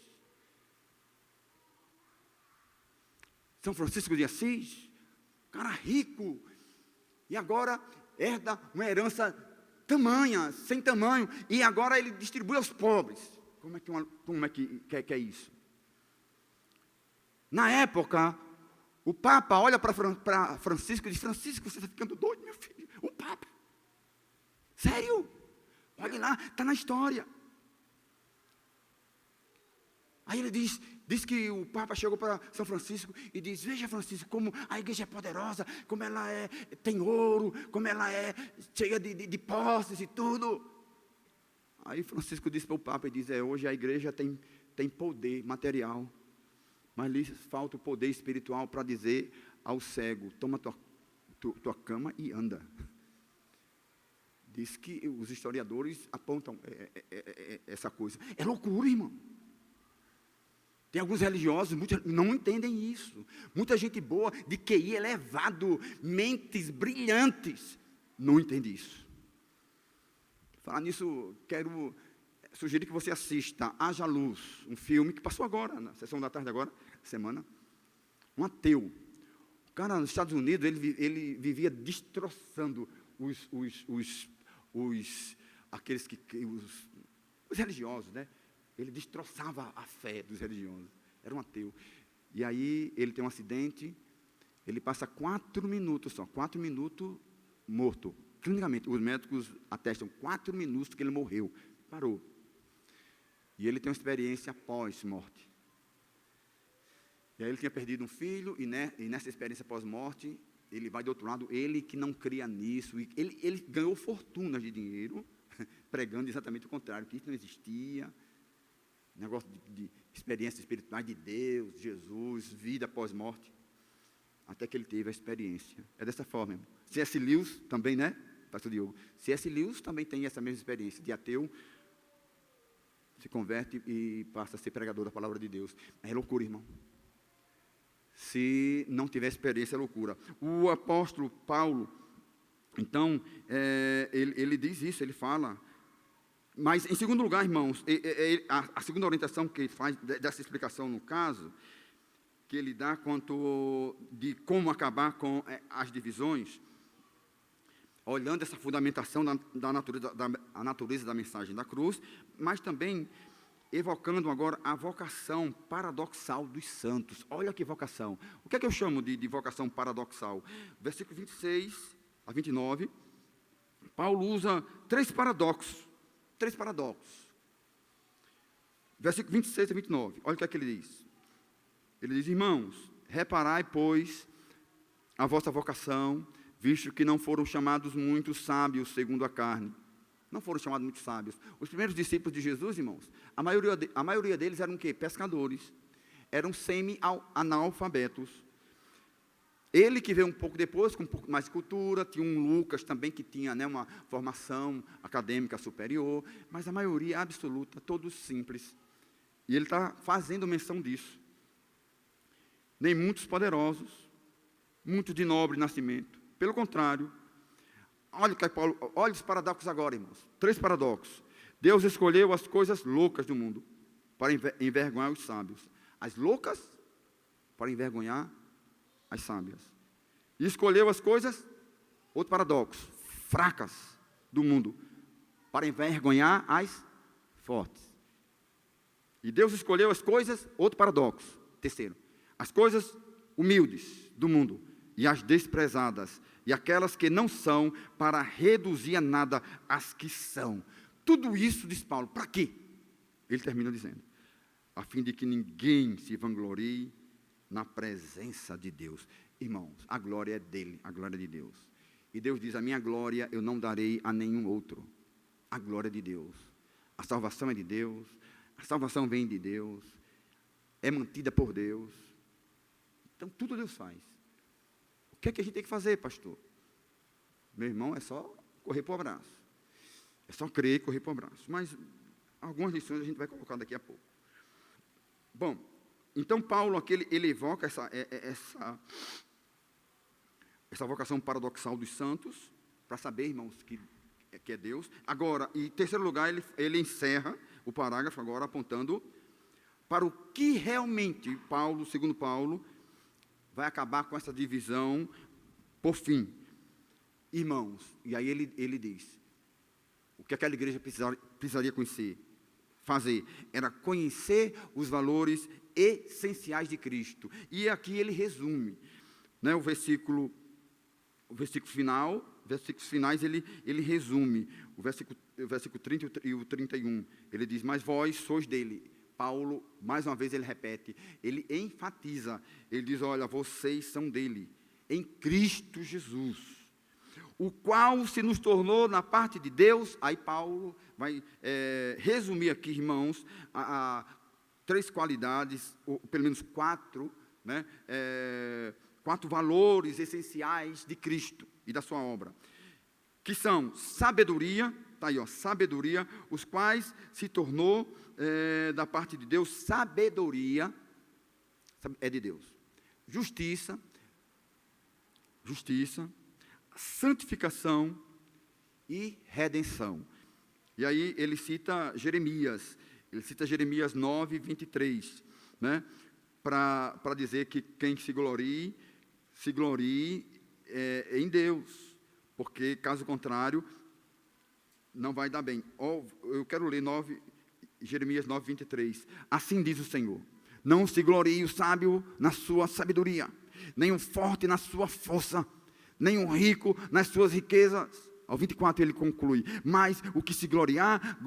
São Francisco de Assis, cara rico, e agora herda uma herança tamanha, sem tamanho, e agora ele distribui aos pobres. Como é que é isso? Na época, o Papa olha para Francisco e diz: Francisco, você está ficando doido, meu filho? O Papa. Sério? Olha lá, está na história. Aí ele diz que o Papa chegou para São Francisco e diz: veja, Francisco, como a igreja é poderosa, como ela tem ouro, como ela é cheia de posses e tudo. Aí Francisco disse para o Papa e diz: hoje a igreja tem poder material, mas lhe falta o poder espiritual para dizer ao cego: toma tua cama e anda. Diz que os historiadores apontam essa coisa. É loucura, irmão. Tem alguns religiosos, muitos não entendem isso. Muita gente boa, de QI elevado, mentes brilhantes, não entende isso. Falar nisso, quero sugerir que você assista Haja Luz, um filme que passou agora, na sessão da tarde agora, semana. Um ateu. O cara nos Estados Unidos, ele vivia destroçando os religiosos, né? Ele destroçava a fé dos religiosos. Era um ateu. E aí, ele tem um acidente, ele passa 4 minutos só, 4 minutos morto. Clinicamente, os médicos atestam 4 minutos que ele morreu. Parou. E ele tem uma experiência pós-morte. E aí ele tinha perdido um filho, e nessa experiência pós-morte, ele vai do outro lado, ele que não cria nisso, ele ganhou fortunas de dinheiro, pregando exatamente o contrário, que isso não existia. Negócio de experiência espiritual de Deus, Jesus, vida pós-morte, até que ele teve a experiência. É dessa forma, irmão. C.S. Lewis também, né, pastor Diogo? C.S. Lewis também tem essa mesma experiência, de ateu, se converte e passa a ser pregador da palavra de Deus. É loucura, irmão. Se não tiver experiência, é loucura. O apóstolo Paulo, então, ele diz isso, ele fala. Mas, em segundo lugar, irmãos, a segunda orientação que ele faz dessa explicação no caso, que ele dá quanto de como acabar com as divisões, olhando essa fundamentação da natureza da mensagem da cruz, mas também evocando agora a vocação paradoxal dos santos. Olha que vocação. O que é que eu chamo de vocação paradoxal? Versículo 26 a 29, Paulo usa 3 paradoxos. 3 paradoxos. Versículo 26 a 29. Olha o que é que ele diz. Ele diz: irmãos, reparai, pois, a vossa vocação, visto que não foram chamados muitos sábios segundo a carne. Não foram chamados muitos sábios. Os primeiros discípulos de Jesus, irmãos, a maioria deles eram o quê? Pescadores. Eram semi-analfabetos. Ele que veio um pouco depois, com um pouco mais de cultura, tinha um Lucas também que tinha, né, uma formação acadêmica superior, mas a maioria absoluta, todos simples. E ele está fazendo menção disso. Nem muitos poderosos, muitos de nobre nascimento. Pelo contrário, olha os paradoxos agora, irmãos. 3 paradoxos. Deus escolheu as coisas loucas do mundo para envergonhar os sábios. As loucas para envergonhar as sábias. E escolheu as coisas, outro paradoxo, fracas do mundo, para envergonhar as fortes. E Deus escolheu as coisas, outro paradoxo, terceiro, as coisas humildes do mundo, e as desprezadas, e aquelas que não são, para reduzir a nada as que são. Tudo isso, diz Paulo, para quê? Ele termina dizendo: a fim de que ninguém se vanglorie na presença de Deus. Irmãos, a glória é dele, a glória é de Deus. E Deus diz, a minha glória eu não darei a nenhum outro. A glória é de Deus. A salvação é de Deus. A salvação vem de Deus. É mantida por Deus. Então, tudo Deus faz. O que é que a gente tem que fazer, pastor? Meu irmão, é só correr para o abraço. É só crer e correr para o abraço. Mas algumas lições a gente vai colocar daqui a pouco. Bom, então Paulo aqui, ele evoca essa vocação paradoxal dos santos, para saber, irmãos, que é Deus. Agora, em terceiro lugar, ele encerra o parágrafo agora apontando para o que realmente Paulo, segundo Paulo, vai acabar com essa divisão por fim. Irmãos, e aí ele diz, o que aquela igreja precisaria conhecer, fazer, era conhecer os valores essenciais de Cristo. E aqui ele resume, né, versículos finais ele resume, o versículo 30 e o 31, ele diz, mas vós sois dele. Paulo, mais uma vez ele repete, ele enfatiza, ele diz, olha, vocês são dele, em Cristo Jesus, o qual se nos tornou na parte de Deus. Aí Paulo vai resumir aqui, irmãos, a 3 qualidades, ou pelo menos 4, né, 4 valores essenciais de Cristo e da sua obra, que são sabedoria, está aí, ó, sabedoria, os quais se tornou da parte de Deus, sabedoria é de Deus, justiça, santificação e redenção. E aí ele cita Jeremias 9, 23, né, para dizer que quem se glorie em Deus, porque caso contrário, não vai dar bem. Eu quero ler Jeremias 9, 23. Assim diz o Senhor, não se glorie o sábio na sua sabedoria, nem o forte na sua força, nem o rico nas suas riquezas. Ao 24 ele conclui, mas o que se gloriar,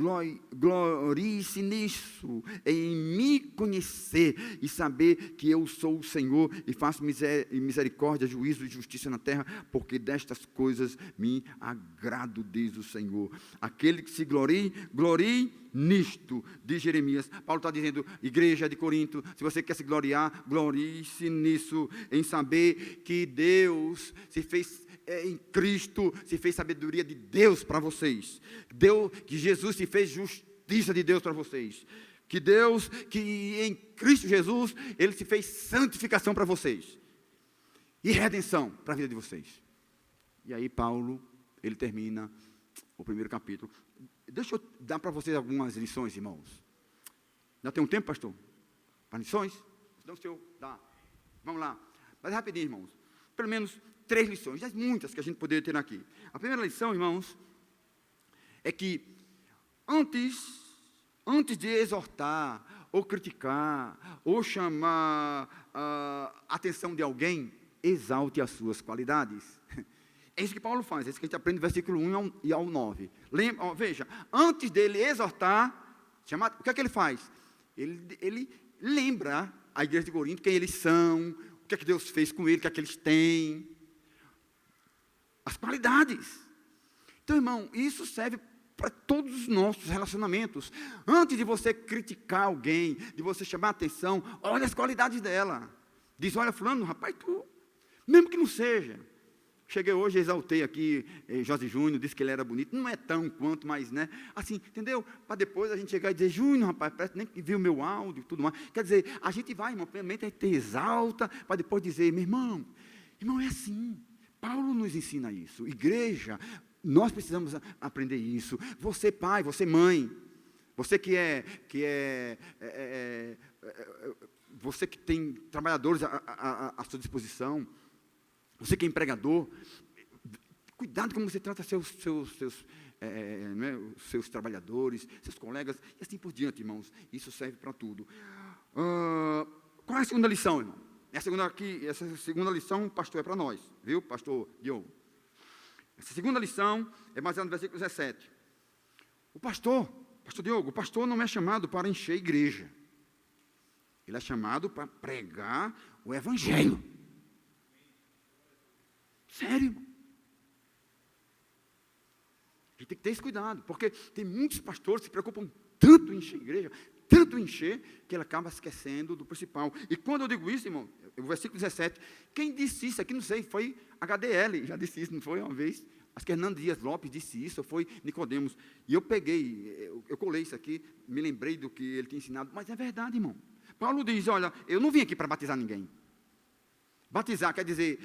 glorie-se nisso, em me conhecer e saber que eu sou o Senhor e faço misericórdia, juízo e justiça na terra, porque destas coisas me agrado, diz o Senhor. Aquele que se glorie nisto, diz Jeremias. Paulo está dizendo, igreja de Corinto, se você quer se gloriar, glorie-se nisso, em saber que Deus se fez em Cristo, se fez sabedoria de Deus para vocês, que Jesus se fez justiça de Deus para vocês, que em Cristo Jesus, Ele se fez santificação para vocês, e redenção para a vida de vocês. E aí Paulo, ele termina o primeiro capítulo. Deixa eu dar para vocês algumas lições, irmãos. Já tem um tempo, pastor? Para lições? Então, se eu dá. Vamos lá. Mas rapidinho, irmãos. Pelo menos 3 lições, das muitas que a gente poderia ter aqui. A primeira lição, irmãos, é que antes de exortar, ou criticar, ou chamar a atenção de alguém, exalte as suas qualidades. É isso que Paulo faz, é isso que a gente aprende do versículo 1 e ao 9. Veja, antes dele exortar, o que é que ele faz? Ele lembra a igreja de Corinto quem eles são, o que é que Deus fez com eles, o que é que eles têm, as qualidades. Então, irmão, isso serve para todos os nossos relacionamentos. Antes de você criticar alguém, de você chamar a atenção, olha as qualidades dela. Diz, olha, fulano, rapaz, tu, mesmo que não seja. Cheguei hoje, exaltei aqui José Júnior, disse que ele era bonito. Não é tão quanto, mas, né? Assim, entendeu? Para depois a gente chegar e dizer, Júnior, rapaz, parece nem que viu o meu áudio e tudo mais. Quer dizer, a gente vai, irmão, primeiramente a gente exalta, para depois dizer, meu irmão, é assim. Paulo nos ensina isso. Igreja, nós precisamos aprender isso. Você pai, você mãe, você você que tem trabalhadores à sua disposição, você que é empregador, cuidado como você trata seus trabalhadores, seus colegas, e assim por diante, irmãos. Isso serve para tudo. Qual é a segunda lição, irmão? Essa segunda lição, pastor, é para nós, viu, pastor Diogo? Essa segunda lição é baseada no versículo 17. Pastor Diogo, o pastor não é chamado para encher a igreja. Ele é chamado para pregar o evangelho. Sério, irmão. A gente tem que ter esse cuidado, porque tem muitos pastores que se preocupam tanto em encher a igreja, tanto encher, que ele acaba esquecendo do principal. E quando eu digo isso, irmão, o versículo 17, quem disse isso aqui, não sei, foi HDL, já disse isso, não foi uma vez? Acho que Hernando Dias Lopes disse isso, ou foi Nicodemos. E eu peguei, eu colei isso aqui, me lembrei do que ele tinha ensinado, mas é verdade, irmão. Paulo diz, olha, eu não vim aqui para batizar ninguém. Batizar quer dizer,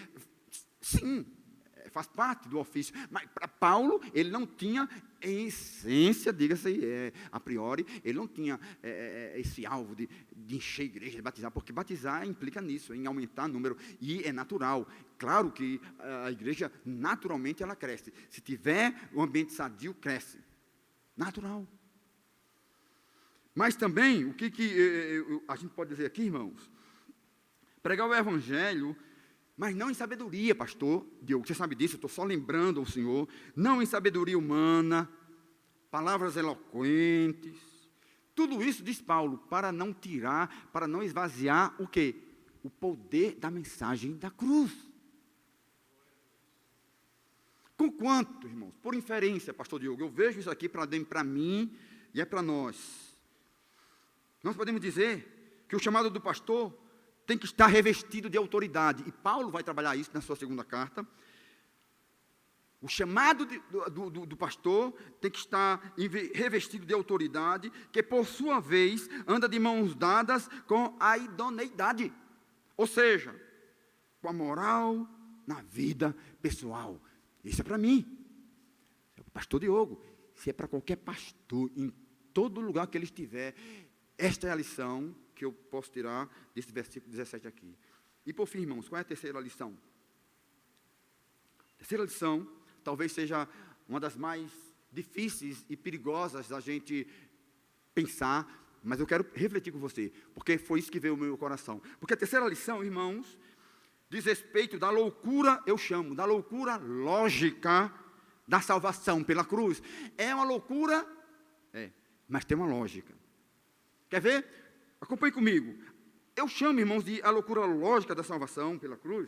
sim, faz parte do ofício, mas para Paulo, ele não tinha, em essência, diga-se a priori, ele não tinha esse alvo de encher a igreja, de batizar, porque batizar implica nisso, em aumentar o número, e é natural. Claro que a igreja, naturalmente, ela cresce. Se tiver um ambiente sadio, cresce. Natural. Mas também, o que a gente pode dizer aqui, irmãos? Pregar o evangelho, mas não em sabedoria, pastor Diogo, você sabe disso, eu estou só lembrando ao senhor, não em sabedoria humana, palavras eloquentes, tudo isso, diz Paulo, para não tirar, para não esvaziar o quê? O poder da mensagem da cruz. Com quanto, irmãos? Por inferência, pastor Diogo, eu vejo isso aqui para mim e é para nós. Nós podemos dizer que o chamado do pastor tem que estar revestido de autoridade. E Paulo vai trabalhar isso na sua segunda carta. O chamado do pastor tem que estar revestido de autoridade, que por sua vez anda de mãos dadas com a idoneidade. Ou seja, com a moral na vida pessoal. Isso é para mim. Pastor Diogo, se é para qualquer pastor, em todo lugar que ele estiver, esta é a lição que eu posso tirar desse versículo 17 aqui. E por fim, irmãos, qual é a terceira lição? A terceira lição, talvez seja uma das mais difíceis e perigosas da gente pensar, mas eu quero refletir com você, porque foi isso que veio ao meu coração. Porque a terceira lição, irmãos, diz respeito da loucura, eu chamo, da loucura lógica da salvação pela cruz. É uma loucura, mas tem uma lógica. Quer ver? Acompanhe comigo. Eu chamo, irmãos, de a loucura lógica da salvação pela cruz.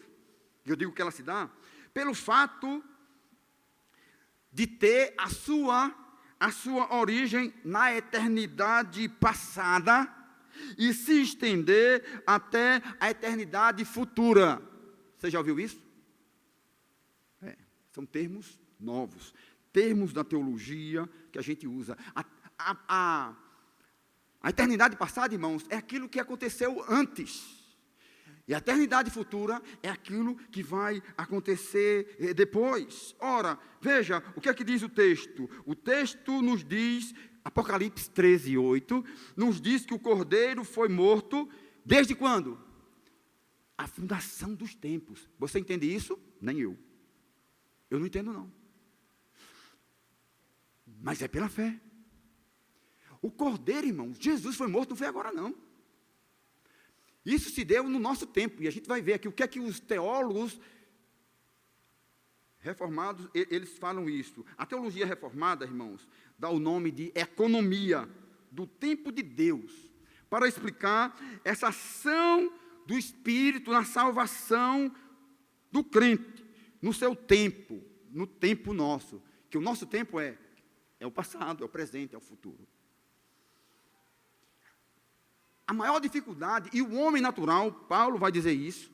E eu digo que ela se dá pelo fato de ter a sua origem na eternidade passada e se estender até a eternidade futura. Você já ouviu isso? São termos novos, termos da teologia que a gente usa. A eternidade passada, irmãos, é aquilo que aconteceu antes. E a eternidade futura é aquilo que vai acontecer depois. Ora, veja, o que é que diz o texto? O texto nos diz, Apocalipse 13, 8, nos diz que o Cordeiro foi morto desde quando? A fundação dos tempos. Você entende isso? Nem eu. Eu não entendo, não. Mas é pela fé. O Cordeiro, irmãos, Jesus foi morto, não foi agora não. Isso se deu no nosso tempo, e a gente vai ver aqui o que é que os teólogos reformados, eles falam isso. A teologia reformada, irmãos, dá o nome de economia do tempo de Deus, para explicar essa ação do Espírito na salvação do crente, no seu tempo, no tempo nosso, que o nosso tempo é o passado, é o presente, é o futuro. A maior dificuldade, e o homem natural, Paulo vai dizer isso,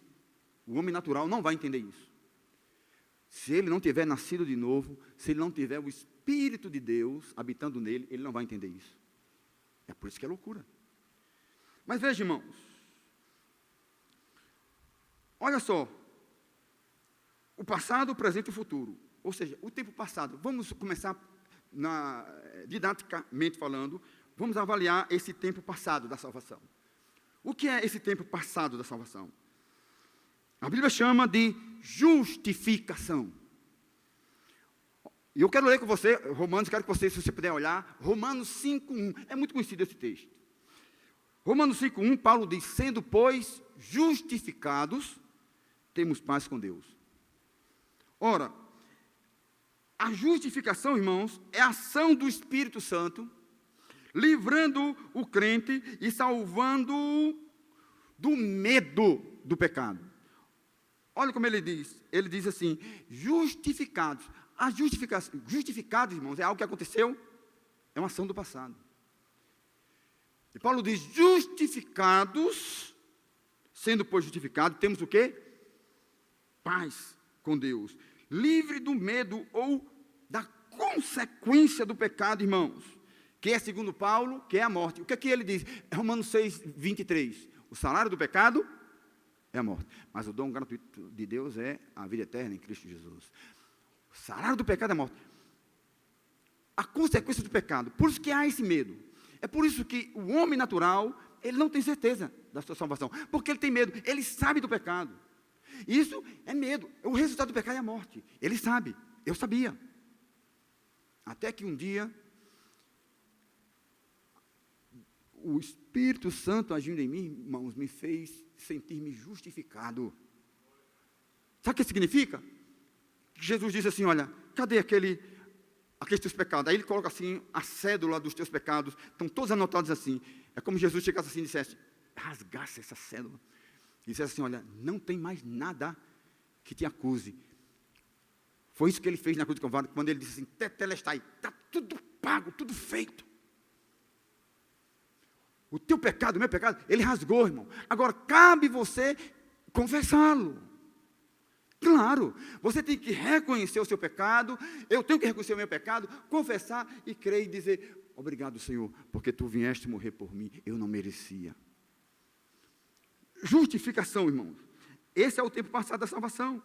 o homem natural não vai entender isso. Se ele não tiver nascido de novo, se ele não tiver o Espírito de Deus habitando nele, ele não vai entender isso. É por isso que é loucura. Mas veja, irmãos, olha só, o passado, o presente e o futuro, ou seja, o tempo passado, vamos começar, didaticamente falando, vamos avaliar esse tempo passado da salvação. O que é esse tempo passado da salvação? A Bíblia chama de justificação. E eu quero ler com você, Romanos, quero que você, se você puder olhar, Romanos 5:1, é muito conhecido esse texto. Romanos 5:1, Paulo diz, sendo, pois, justificados, temos paz com Deus. Ora, a justificação, irmãos, é a ação do Espírito Santo, livrando o crente e salvando-o do medo do pecado. Olha como ele diz assim, justificados. Justificados, irmãos, é algo que aconteceu, é uma ação do passado. E Paulo diz, justificados, sendo pois justificados, temos o quê? Paz com Deus, livre do medo ou da consequência do pecado, irmãos, que é segundo Paulo, que é a morte. O que é que ele diz? Romanos 6, 23, o salário do pecado é a morte, mas o dom gratuito de Deus é a vida eterna em Cristo Jesus. O salário do pecado é a morte. A consequência do pecado, por isso que há esse medo. É por isso que o homem natural, ele não tem certeza da sua salvação, porque ele tem medo, ele sabe do pecado. Isso é medo, o resultado do pecado é a morte. Ele sabe, eu sabia. Até que um dia, o Espírito Santo agindo em mim, irmãos, me fez sentir-me justificado. Sabe o que significa? Jesus disse assim, olha, cadê aqueles teus pecados? Aí ele coloca assim, a cédula dos teus pecados, estão todos anotados assim. É como Jesus chegasse assim e dissesse, rasgasse essa cédula. E dissesse assim, olha, não tem mais nada que te acuse. Foi isso que ele fez na cruz do Calvário, quando ele disse assim, tetelestai, está tudo pago, tudo feito. O teu pecado, o meu pecado, ele rasgou, irmão. Agora, cabe você confessá-lo. Claro, você tem que reconhecer o seu pecado, eu tenho que reconhecer o meu pecado, confessar e crer e dizer, obrigado, Senhor, porque tu vieste morrer por mim, eu não merecia. Justificação, irmãos. Esse é o tempo passado da salvação.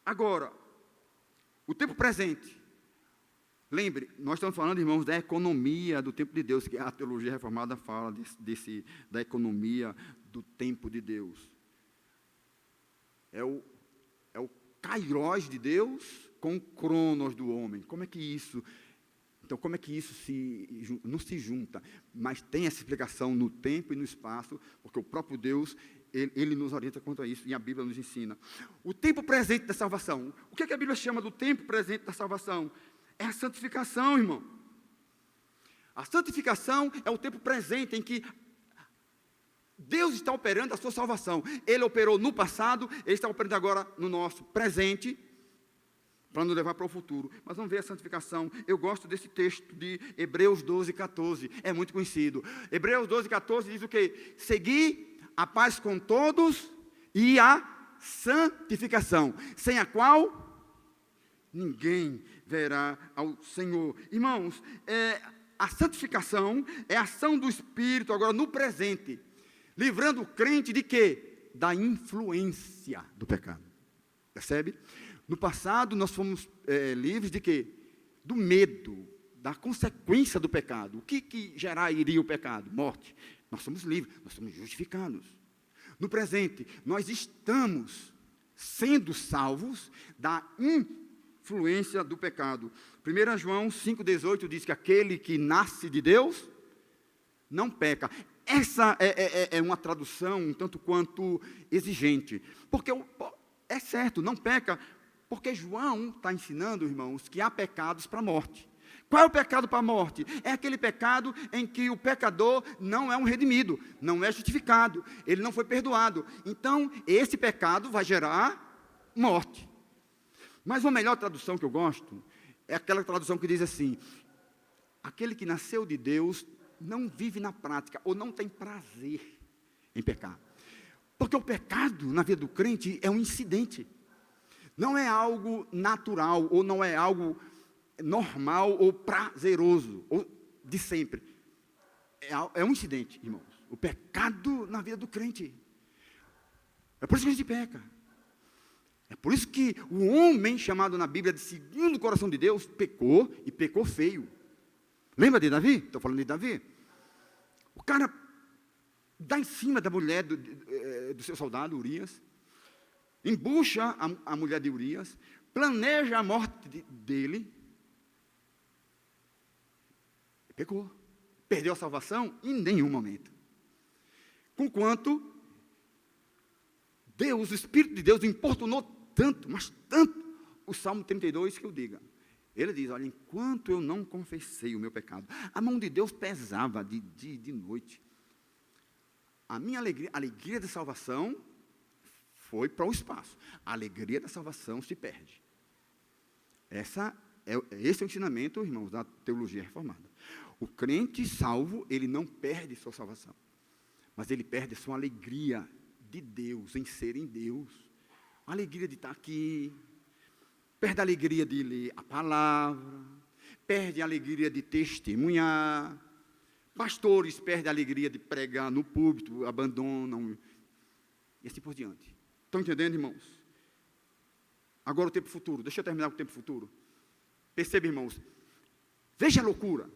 Agora, o tempo presente. Lembre, nós estamos falando, irmãos, da economia do tempo de Deus, que a teologia reformada fala da economia do tempo de Deus. É o kairos de Deus com o cronos do homem. Como é que isso não se junta? Mas tem essa explicação no tempo e no espaço, porque o próprio Deus, ele nos orienta quanto a isso, e a Bíblia nos ensina. O tempo presente da salvação. O que é que a Bíblia chama do tempo presente da salvação? É a santificação, irmão. A santificação é o tempo presente em que Deus está operando a sua salvação. Ele operou no passado, Ele está operando agora no nosso presente, para nos levar para o futuro. Mas vamos ver a santificação. Eu gosto desse texto de Hebreus 12, 14. É muito conhecido. Hebreus 12, 14 diz o quê? Segui a paz com todos e a santificação, sem a qual ninguém verá ao Senhor. Irmãos, a santificação é a ação do Espírito agora no presente, livrando o crente de quê? Da influência do pecado. Percebe? No passado nós fomos livres de quê? Do medo, da consequência do pecado. O que geraria o pecado? Morte. Nós somos livres, nós somos justificados. No presente, nós estamos sendo salvos da influência do pecado. 1 João 5,18 diz que aquele que nasce de Deus não peca. Essa é uma tradução um tanto quanto exigente, porque é certo, não peca, porque João está ensinando, irmãos, que há pecados para a morte. Qual é o pecado para a morte? É aquele pecado em que o pecador não é um redimido, não é justificado, ele não foi perdoado. Então, esse pecado vai gerar morte. Mas uma melhor tradução que eu gosto é aquela tradução que diz assim: aquele que nasceu de Deus não vive na prática, ou não tem prazer em pecar. Porque o pecado na vida do crente é um incidente. Não é algo natural, ou não é algo normal, ou prazeroso, ou de sempre. É um incidente, irmãos. O pecado na vida do crente. É por isso que a gente peca. É por isso que o homem chamado na Bíblia de segundo o coração de Deus, pecou, e pecou feio. Lembra de Davi? Estou falando de Davi. O cara dá em cima da mulher do seu soldado, Urias, embucha a mulher de Urias, planeja a morte dele, pecou. Perdeu a salvação em nenhum momento. Conquanto Deus, o Espírito de Deus, importunou tanto, mas tanto, o Salmo 32 que eu diga. Ele diz, olha, enquanto eu não confessei o meu pecado, a mão de Deus pesava de dia e de noite. A minha alegria da salvação foi para o espaço. A alegria da salvação se perde. Esse é o ensinamento, irmãos, da teologia reformada. O crente salvo, ele não perde sua salvação, mas ele perde sua alegria de Deus, em ser em Deus. A alegria de estar aqui, perde a alegria de ler a palavra, perde a alegria de testemunhar. Pastores perdem a alegria de pregar no púlpito, abandonam, e assim por diante. Estão entendendo, irmãos? Agora o tempo futuro, deixa eu terminar com o tempo futuro. Perceba, irmãos, veja a loucura.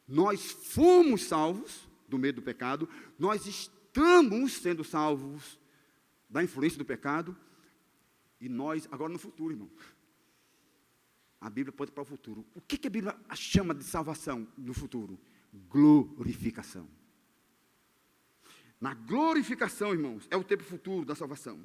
Nós fomos salvos do medo do pecado, nós estamos sendo salvos da influência do pecado, e nós, agora no futuro, irmão, a Bíblia pode ir para o futuro. O que a Bíblia chama de salvação no futuro? Glorificação. Na glorificação, irmãos, é o tempo futuro da salvação.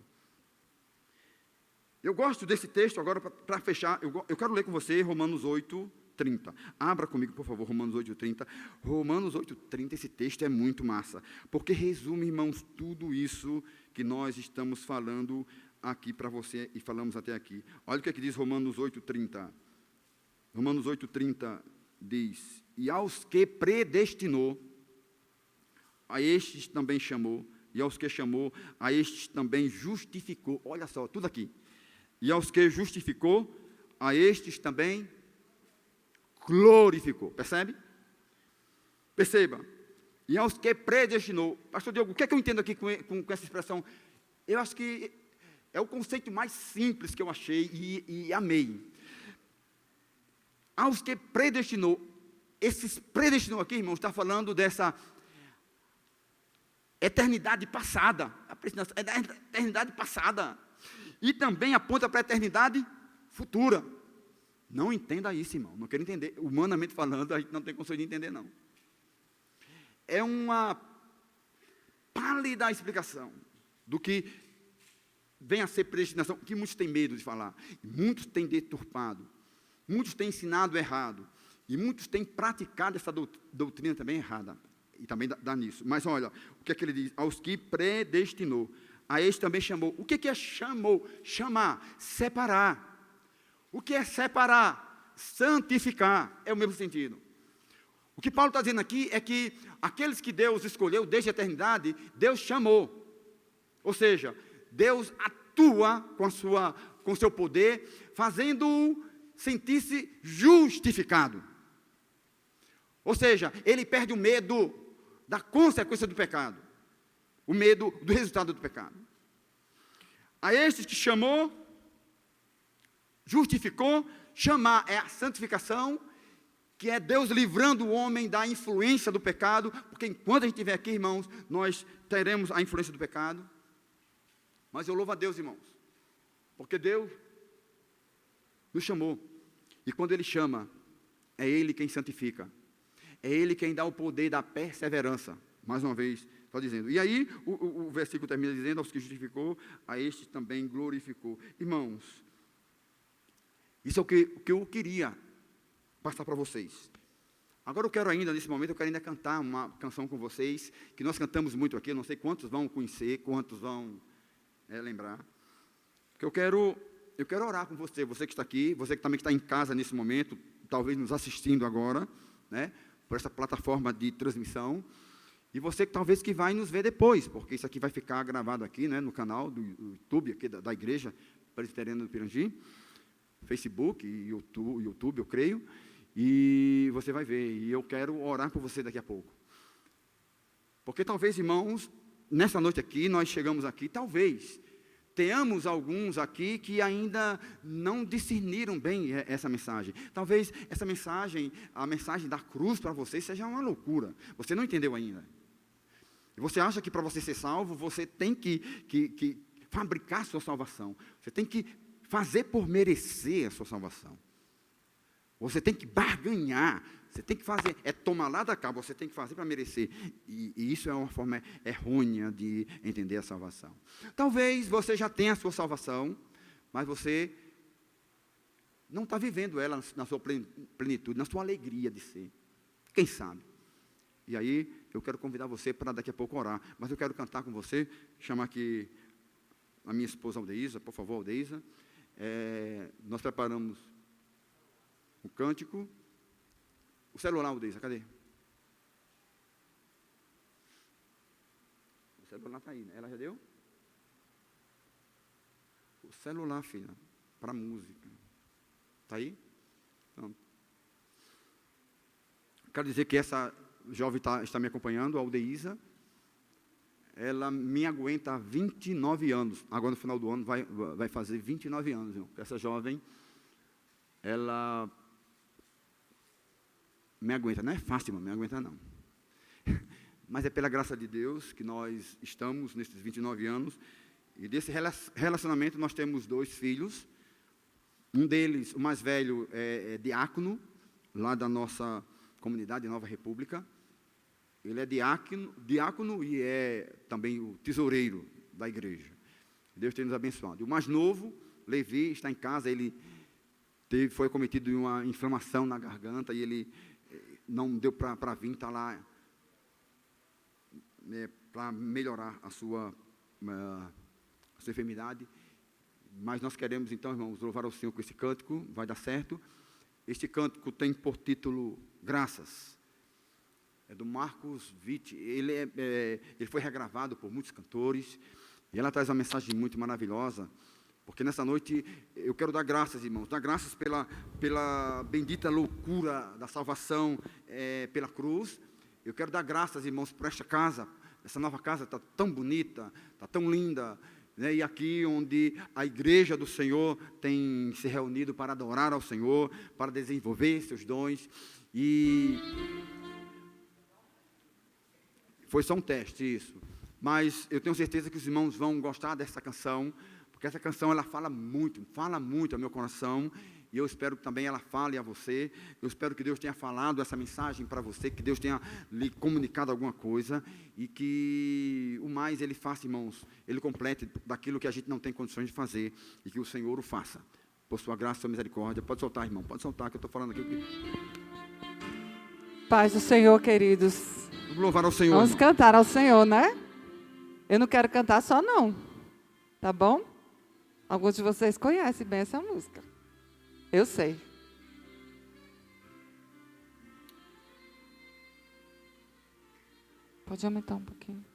Eu gosto desse texto, agora para fechar, eu quero ler com você Romanos 8:30. Abra comigo, por favor, Romanos 8:30. Romanos 8:30, esse texto é muito massa, porque resume, irmãos, tudo isso que nós estamos falando aqui para você e falamos até aqui. Olha o que diz Romanos 8:30. Romanos 8:30 diz: e aos que predestinou, a estes também chamou, e aos que chamou, a estes também justificou. Olha só, tudo aqui. E aos que justificou, a estes também glorificou. Percebe? Perceba. E aos que predestinou. Pastor Diogo, o que é que eu entendo aqui com essa expressão? Eu acho que é o conceito mais simples que eu achei e amei. Aos que predestinou. Esses predestinou aqui, irmãos, está falando dessa eternidade passada. A predestinação é da eternidade passada. E também aponta para a eternidade futura. Não entenda isso, irmão. Não quero entender. Humanamente falando, a gente não tem condições de entender, não. É uma pálida explicação do que vem a ser predestinação, que muitos têm medo de falar. Muitos têm deturpado. Muitos têm ensinado errado. E muitos têm praticado essa doutrina também errada. E também dá nisso. Mas olha, o que é que ele diz? Aos que predestinou, a este também chamou. O que é chamou? Chamar, separar. O que é separar? Santificar. É o mesmo sentido. O que Paulo está dizendo aqui é que aqueles que Deus escolheu desde a eternidade, Deus chamou. Ou seja, Deus atua com seu poder, fazendo-o sentir-se justificado. Ou seja, ele perde o medo da consequência do pecado. O medo do resultado do pecado. A estes que chamou, justificou, chamar é a santificação, que é Deus livrando o homem da influência do pecado, porque enquanto a gente estiver aqui, irmãos, nós teremos a influência do pecado. Mas eu louvo a Deus, irmãos, porque Deus nos chamou, e quando Ele chama, é Ele quem santifica, é Ele quem dá o poder da perseverança, mais uma vez, está dizendo. E aí, o versículo termina dizendo, aos que justificou, a estes também glorificou. Irmãos, isso é o que eu queria passar para vocês. Agora eu quero ainda, nesse momento, eu quero ainda cantar uma canção com vocês, que nós cantamos muito aqui, eu não sei quantos vão conhecer, quantos vão lembrar. Porque eu quero orar com você, você que está aqui, você que também está em casa nesse momento, talvez nos assistindo agora, né, por essa plataforma de transmissão, e você que talvez que vai nos ver depois, porque isso aqui vai ficar gravado aqui, né, no canal do YouTube, aqui da Igreja Presbiteriana do Pirangi, Facebook e YouTube, eu creio, e você vai ver, e eu quero orar por você daqui a pouco. Porque talvez, irmãos, nessa noite aqui, nós chegamos aqui, talvez tenhamos alguns aqui que ainda não discerniram bem essa mensagem. Talvez essa mensagem, a mensagem da cruz para você seja uma loucura. Você não entendeu ainda. Você acha que para você ser salvo, você tem que fabricar a sua salvação. Você tem que fazer por merecer a sua salvação. Você tem que barganhar. Você tem que fazer, tomar lá da cá, você tem que fazer para merecer. E isso é uma forma errônea de entender a salvação. Talvez você já tenha a sua salvação, mas você não está vivendo ela na sua plenitude, na sua alegria de ser. Quem sabe? E aí, eu quero convidar você para daqui a pouco orar. Mas eu quero cantar com você, chamar aqui a minha esposa Aldeísa, por favor, Aldeísa. Nós preparamos um cântico. O celular, Aldeísa, cadê? O celular está aí, né? Ela já deu? O celular, filha, para música. Está aí? Então, quero dizer que essa jovem está me acompanhando, a Aldeísa. Ela me aguenta há 29 anos. Agora, no final do ano, vai fazer 29 anos. Viu? Essa jovem, ela me aguenta. Não é fácil, não me aguenta, não. Mas é pela graça de Deus que nós estamos nesses 29 anos. E desse relacionamento nós temos 2 filhos. Um deles, o mais velho, é diácono, lá da nossa comunidade, Nova República. Ele é diácono e é também o tesoureiro da igreja. Deus tem nos abençoado. E o mais novo, Levi, está em casa. Ele foi acometido de uma inflamação na garganta e ele não deu para vir, está lá para melhorar a sua enfermidade. Mas nós queremos, então, irmãos, louvar ao Senhor com esse cântico, vai dar certo. Este cântico tem por título Graças. É do Marcos Witt. Ele foi regravado por muitos cantores. E ela traz uma mensagem muito maravilhosa. Porque nessa noite eu quero dar graças, irmãos. Dar graças pela bendita loucura da salvação pela cruz. Eu quero dar graças, irmãos, por esta casa. Essa nova casa está tão bonita, está tão linda. Né? E aqui onde a igreja do Senhor tem se reunido para adorar ao Senhor, para desenvolver seus dons. E foi só um teste, isso. Mas eu tenho certeza que os irmãos vão gostar dessa canção, porque essa canção ela fala muito ao meu coração, e eu espero que também ela fale a você. Eu espero que Deus tenha falado essa mensagem para você, que Deus tenha lhe comunicado alguma coisa, e que o mais Ele faça, irmãos, Ele complete daquilo que a gente não tem condições de fazer, e que o Senhor o faça, por sua graça e sua misericórdia. Pode soltar, irmão, pode soltar, que eu estou falando aqui. Paz do Senhor, queridos. Vamos louvar ao Senhor. Vamos irmão. cantar ao Senhor, né? Eu não quero cantar só, não. Tá bom? Alguns de vocês conhecem bem essa música. Eu sei. Pode aumentar um pouquinho.